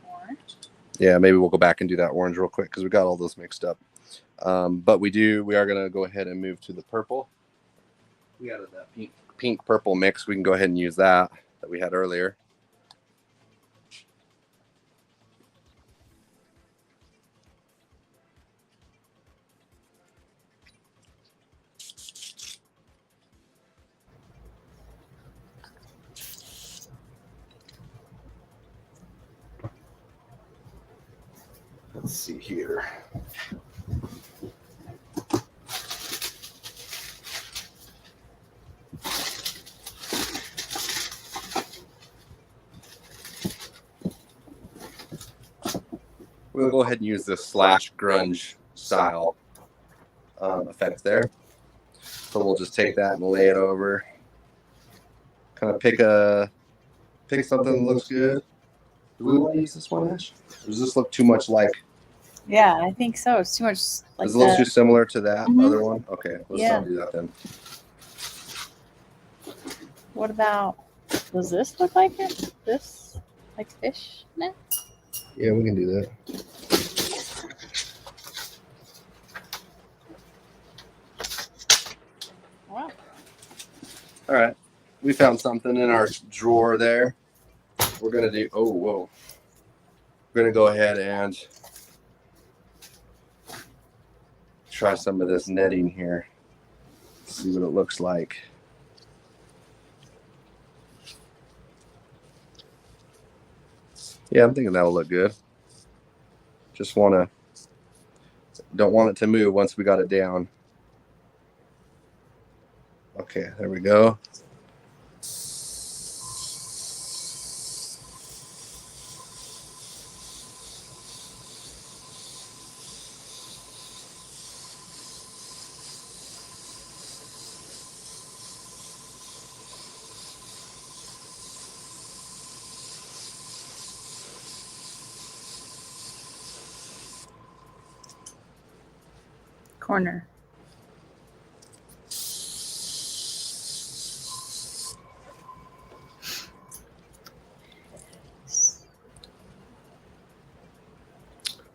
Orange. Yeah, maybe we'll go back and do that orange real quick because we got all those mixed up. But we are going to go ahead and move to the purple. We added that pink purple mix. We can go ahead and use that we had earlier. Let's see here. We'll go ahead and use this slash grunge style effect there. So we'll just take that and lay it over. Kind of pick something that looks good. Do we want to use this one, Ash? Or does this look too much like Yeah, I think so. It's too much like It's a little too similar to that Mhm. other one. Okay, let's Yeah. not do that then. What about, does this look like it? This, like fish net? Yeah, we can do that. Wow. All right, we found something in our drawer there. We're gonna do. Oh, whoa. We're gonna go ahead and try some of this netting here. See what it looks like. Yeah, I'm thinking that'll look good. Just don't want it to move once we got it down. Okay, there we go. Corner.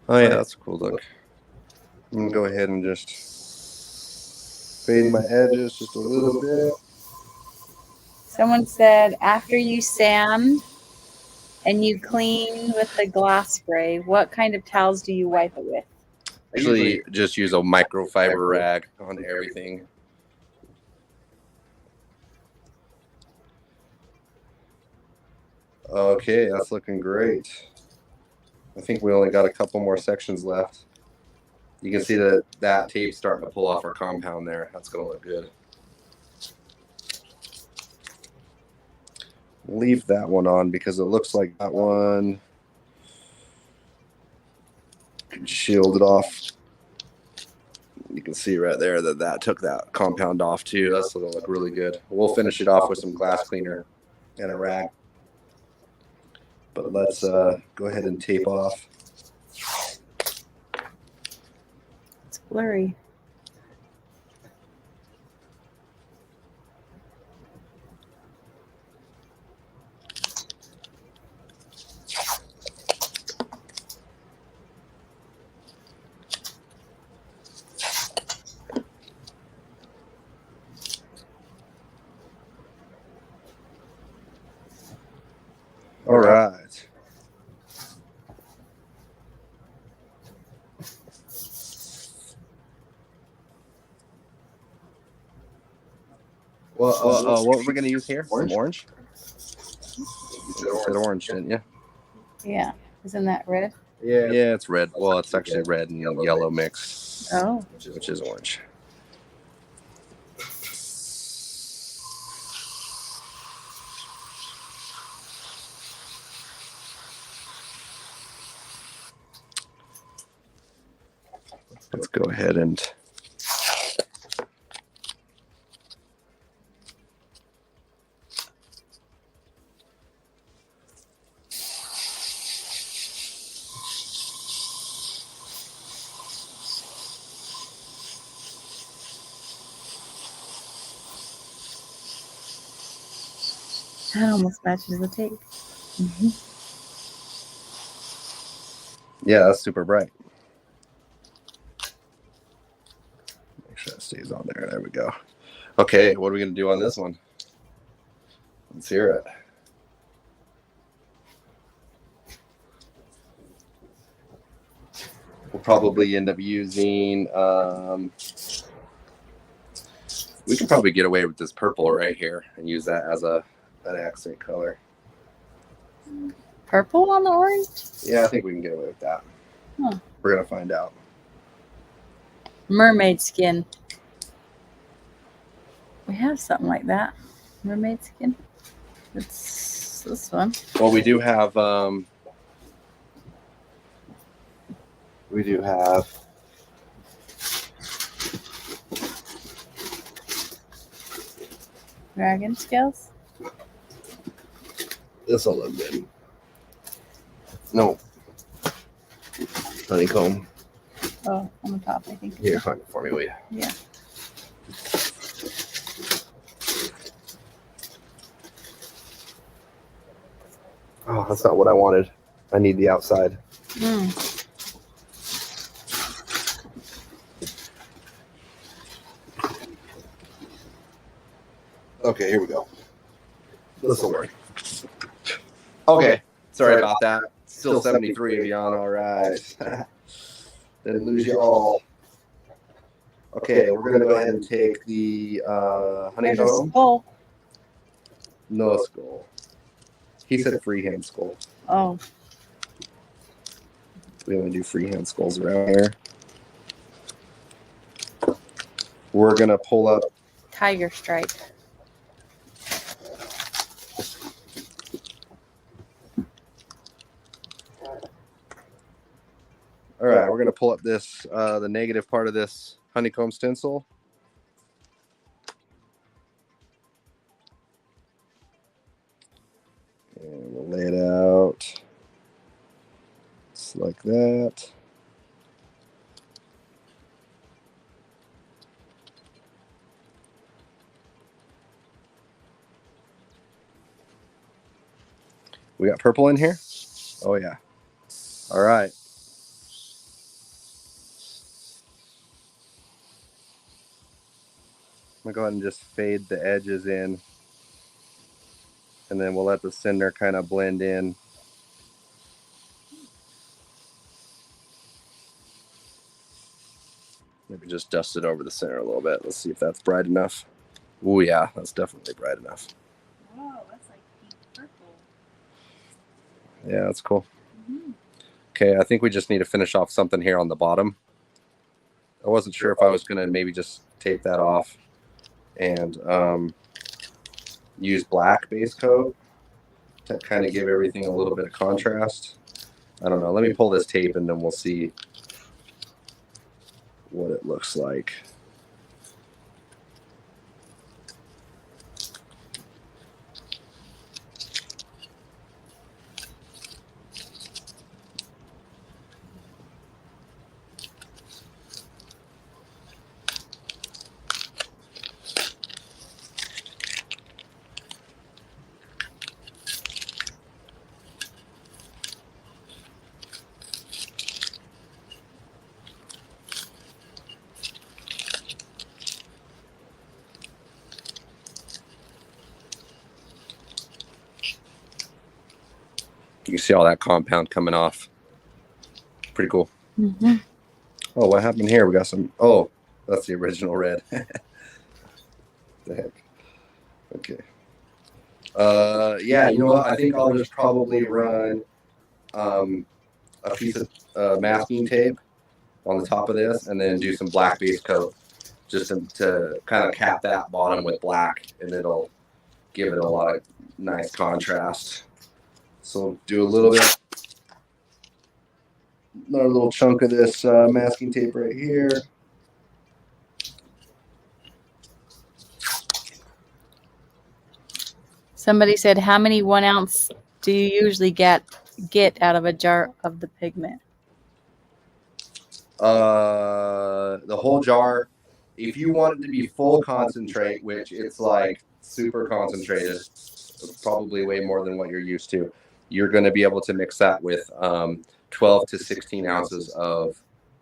Oh yeah, that's a cool look. I'm gonna go ahead and just fade my edges just a little bit. Someone said after you sand and you clean with the glass spray, what kind of towels do you wipe it with? Usually just use a microfiber rag on everything. Okay, that's looking great. I think we only got a couple more sections left. You can see that tape's starting to pull off our compound there. That's gonna look good. Leave that one on because it looks like that one shielded off. You can see right there that took that compound off too. That's gonna look really good. We'll finish it off with some glass cleaner and a rag. But let's go ahead and tape off. It's blurry. All right. Well, what we're gonna use here? Some orange. You said orange, didn't you? Yeah. Isn't that red? Yeah, it's red. Well, it's actually red and yellow mix. Oh. Which is orange. Let's go ahead and That almost matches the tape. yeah, that's super bright. Make sure that stays on there. There we go. Okay, what are we gonna do on this one? Let's hear it. We'll probably end up using. We can probably get away with this purple right here and use that as an accent color. Purple on the orange? Yeah, I think we can get away with that. Huh. We're gonna find out. Mermaid skin. We have something like that. Mermaid skin. It's this one. Well, we do have Dragon scales. this will look good. No, honeycomb. Oh, on the top, I think. Here, find it for me, will you? Yeah. Oh, that's not what I wanted. I need the outside. Okay, here we go. This will work. Okay, sorry about that. Still 73 of you on, all right. Didn't lose you all. Okay, we're gonna go ahead and take the There's a honeycomb. skull. No skull. He said freehand skull. Oh. We only do freehand skulls around here. We're gonna pull up Tiger stripe. All right, we're gonna pull up this the negative part of this honeycomb stencil. And we'll lay it out just like that. We got purple in here? Oh yeah. All right. I'm gonna go ahead and just fade the edges in, and then we'll let the cinder kind of blend in. Maybe just dust it over the center a little bit. Let's see if that's bright enough. Oh yeah, that's definitely bright enough. Whoa, that's like pink purple. Yeah, that's cool. Okay, I think we just need to finish off something here on the bottom. I wasn't sure if I was gonna maybe just tape that off and use black base coat to kind of give everything a little bit of contrast. I don't know. Let me pull this tape and then we'll see what it looks like. You can see all that compound coming off. Pretty cool. Mm-hmm. Oh, what happened here? We got some. Oh, that's the original red. The heck. Okay. Yeah, you know what? I think I'll just probably run a piece of masking tape on the top of this, and then do some black base coat just to kind of cap that bottom with black, and it'll give it a lot of nice contrast. So do a little bit. Another little chunk of this masking tape right here. Somebody said, how many 1 ounce do you usually get out of a jar of the pigment? The whole jar. If you want it to be full concentrate, which it's like super concentrated, probably way more than what you're used to, you're going to be able to mix that with 12 to 16 ounces of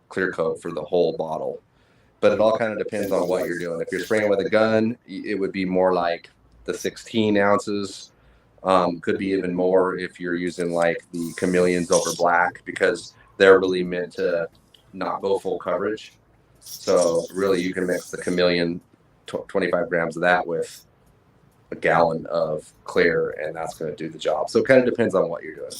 clear coat for the whole bottle. But it all kind of depends on what you're doing. If you're spraying with a gun, it would be more like the 16 ounces. Could be even more if you're using like the chameleons over black, because they're really meant to not go full coverage. So really you can mix the chameleon 25 grams of that with a gallon of clear, and that's going to do the job. So it kind of depends on what you're doing.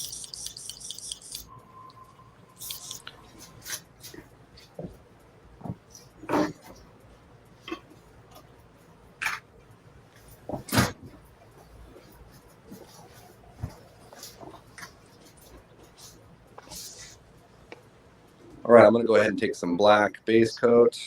All right, I'm going to go ahead and take some black base coat.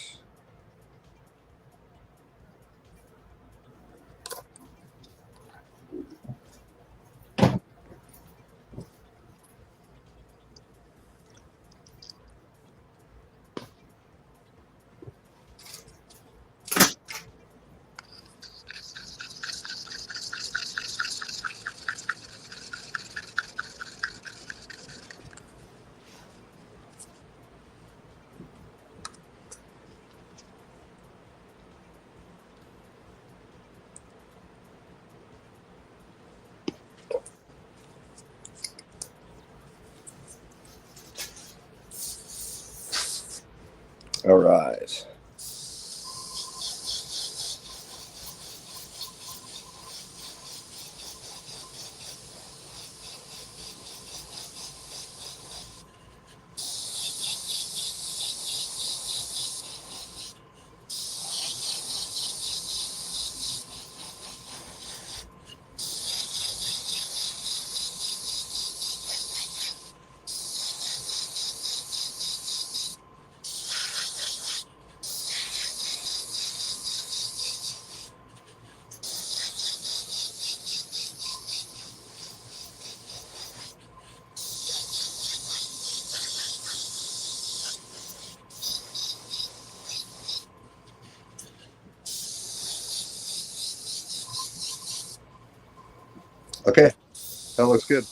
All right. Okay, that looks good.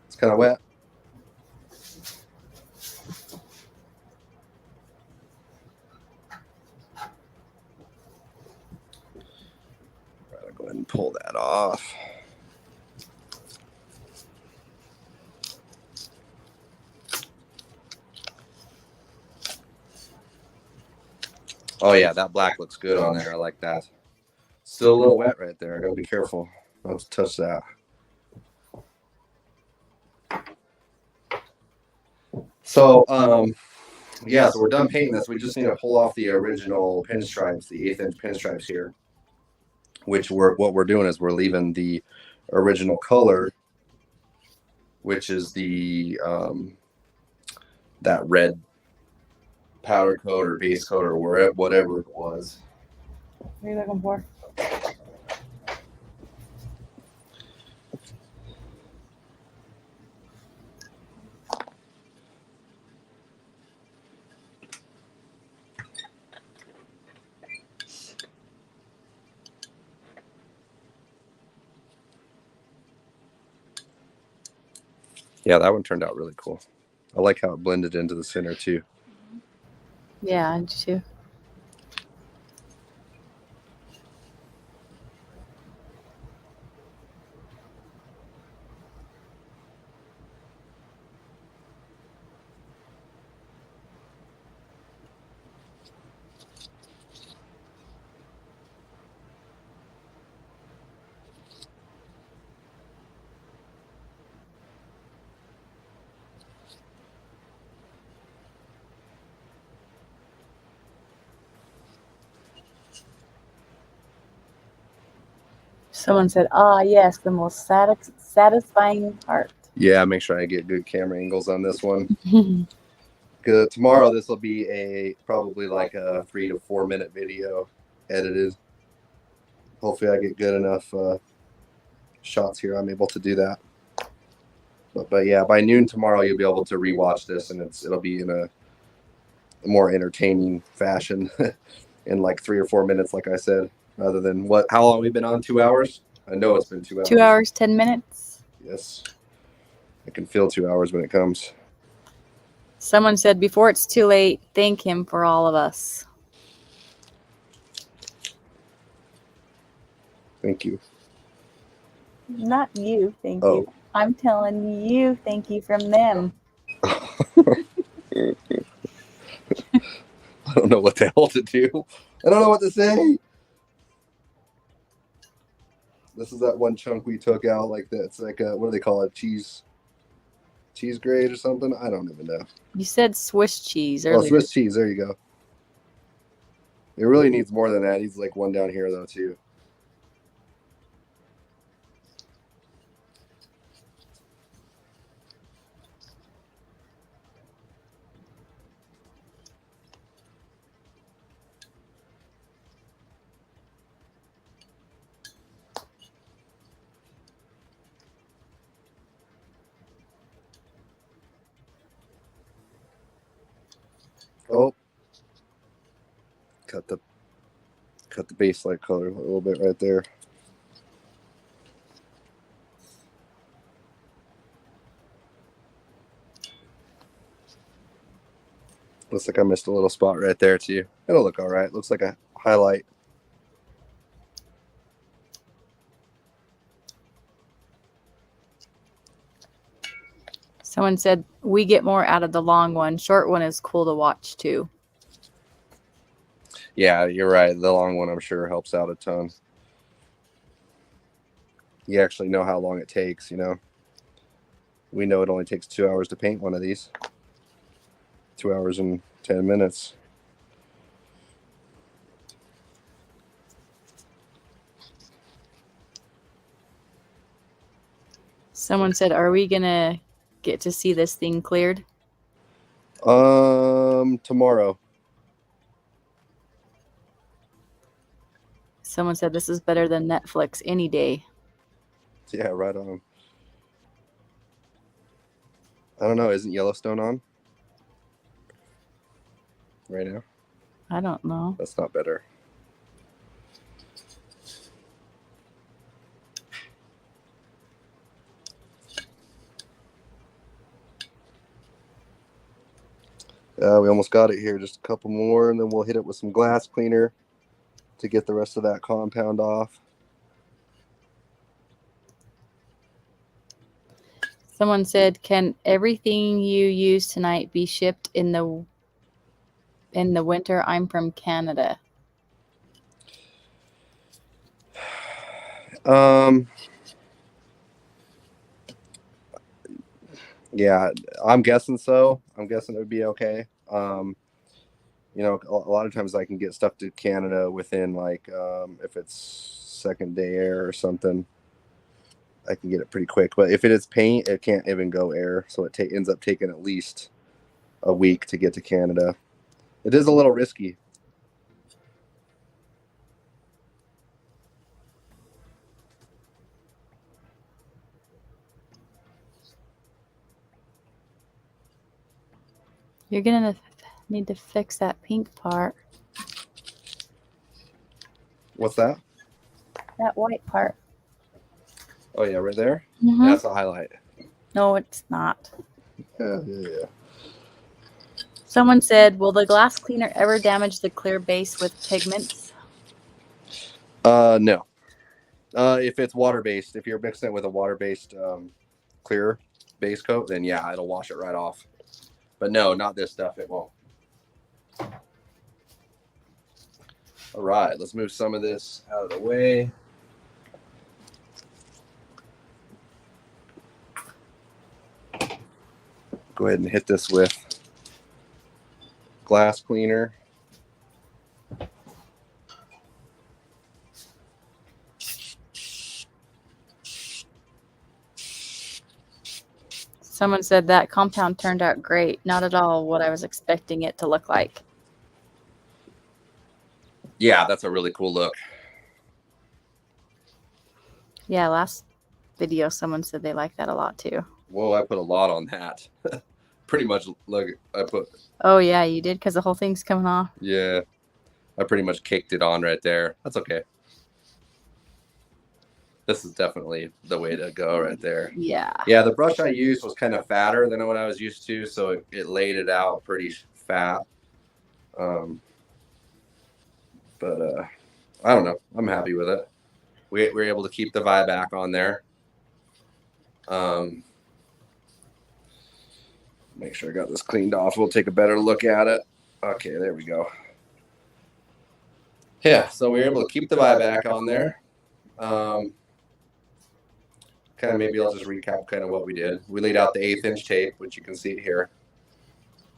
It's kind of wet. Right, I'll go ahead and pull that off. Oh yeah, that black looks good on there. I like that. Still a little wet right there. I gotta be careful not to touch that. So, yeah, so we're done painting this. We just need to pull off the original pinstripes, the 1/8 inch pinstripes here. Which what we're doing is we're leaving the original color, which is the that red powder coat or base coat or whatever it was. What are you looking for? Yeah, that one turned out really cool. I like how it blended into the center too. Yeah, I do too. Someone said, "Ah, yes, the most satisfying part." Yeah, make sure I get good camera angles on this one. Because tomorrow this will be probably like a 3 to 4 minute video edited. Hopefully I get good enough shots here. I'm able to do that. But yeah, by noon tomorrow you'll be able to rewatch this, and it'll be in a more entertaining fashion in like 3 or 4 minutes, like I said, rather than how long we've been on? 2 hours? I know it's been 2 hours. 2 hours, 10 minutes. Yes. I can feel 2 hours when it comes. Someone said, "Before it's too late, thank him for all of us." Thank you. Not you, thank Oh. you. I'm telling you, thank you from them. I don't know what the hell to do. I don't know what to say. This is that one chunk we took out, like that. It's like what do they call it? Cheese grade or something? I don't even know. You said Swiss cheese earlier. Oh, Swiss cheese. There you go. It really needs more than that. It needs like one down here though too. Oh, cut the base light color a little bit right there. Looks like I missed a little spot right there too. It'll look all right. Looks like a highlight. Someone said we get more out of the long one. Short one is cool to watch too. Yeah, you're right. The long one, I'm sure, helps out a ton. You actually know how long it takes, you know. We know it only takes 2 hours to paint one of these. 2 hours and 10 minutes. Someone said, are we going to get to see this thing cleared? Tomorrow. Someone said this is better than Netflix any day. Yeah, right on. I don't know. Isn't Yellowstone on right now? I don't know. That's not better. We almost got it here. Just a couple more, and then we'll hit it with some glass cleaner to get the rest of that compound off. Someone said, can everything you use tonight be shipped in the winter? I'm from Canada. Yeah, I'm guessing so. I'm guessing it would be okay. You know, a lot of times I can get stuff to Canada within like, if it's second day air or something, I can get it pretty quick. But if it is paint, it can't even go air. So it ends up taking at least a week to get to Canada. It is a little risky. You're going to need to fix that pink part. What's that? That white part. Oh, yeah, right there? Mm-hmm. That's a highlight. No, it's not. Yeah. Someone said, will the glass cleaner ever damage the clear base with pigments? No. If it's water-based, if you're mixing it with a water-based clear base coat, then yeah, it'll wash it right off. But no, not this stuff. It won't. All right, let's move some of this out of the way. Go ahead and hit this with glass cleaner. Someone said that compound turned out great. Not at all what I was expecting it to look like. Yeah, that's a really cool look. Yeah, last video someone said they liked that a lot too. Whoa, I put a lot on that. Pretty much, look, I put... Oh, yeah, you did because the whole thing's coming off. Yeah, I pretty much caked it on right there. That's okay. This is definitely the way to go right there. Yeah. Yeah, the brush I used was kind of fatter than what I was used to, so it laid it out pretty fat. But I don't know. I'm happy with it. We were able to keep the Vibac on there. Make sure I got this cleaned off. We'll take a better look at it. Okay, there we go. Yeah, so we were able to keep the Vibac on there. Kind of maybe I'll just recap kind of what we did. We laid out the 1/8" tape, which you can see here.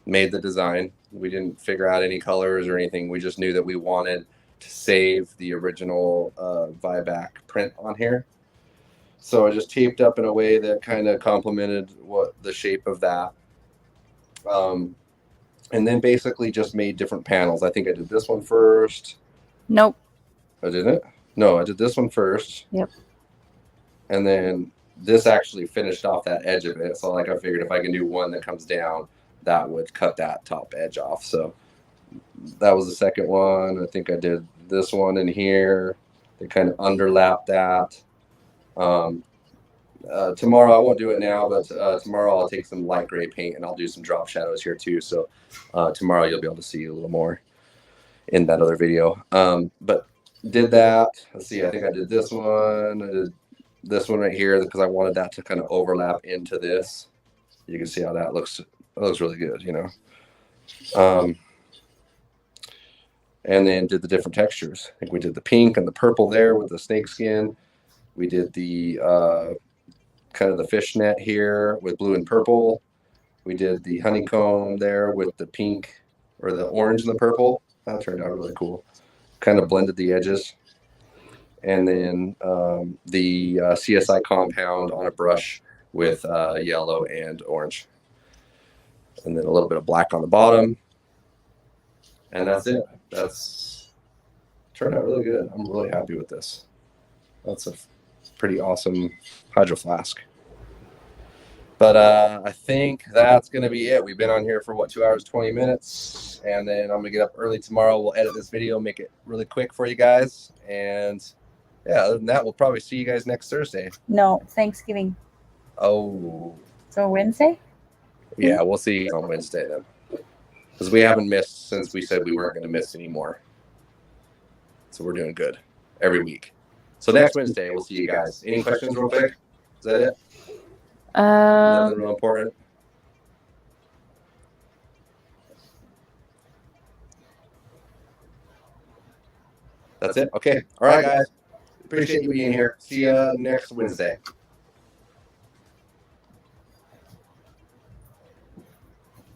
Made the design. We didn't figure out any colors or anything. We just knew that we wanted to save the original Vibac print on here. So I just taped up in a way that kind of complemented what the shape of that. And then basically just made different panels. I think I did this one first. Nope. I didn't? No, I did this one first. Yep. And then this actually finished off that edge of it. So like I figured if I can do one that comes down, that would cut that top edge off. So that was the second one. I think I did this one in here. They kind of underlap that. Tomorrow, I won't do it now, but tomorrow I'll take some light gray paint and I'll do some drop shadows here too. So tomorrow you'll be able to see a little more in that other video. But did that. Let's see, I think I did this one. I did this one right here because I wanted that to kind of overlap into this. you can see how that looks. That looks really good, you know. And then did the different textures. I think we did the pink and the purple there with the snake skin. We did the kind of the fishnet here with blue and purple. We did the honeycomb there with the pink or the orange and the purple. That turned out really cool. Kind of blended the edges. And then the CSI compound on a brush with yellow and orange. And then a little bit of black on the bottom. And that's it. That's turned out really good. I'm really happy with this. That's a pretty awesome hydro flask. But I think that's going to be it. We've been on here for, what, 2 hours, 20 minutes. And then I'm going to get up early tomorrow. We'll edit this video, make it really quick for you guys. And, yeah, other than that, we'll probably see you guys next Thursday. No, Thanksgiving. Oh. So Wednesday? Yeah, we'll see you on Wednesday then. Because we haven't missed since we said we weren't going to miss anymore. So we're doing good every week. So next Wednesday, we'll see you guys. Any questions real quick? Is that it? Nothing real important? That's it? Okay. All right, guys. Appreciate you being here. See you next Wednesday.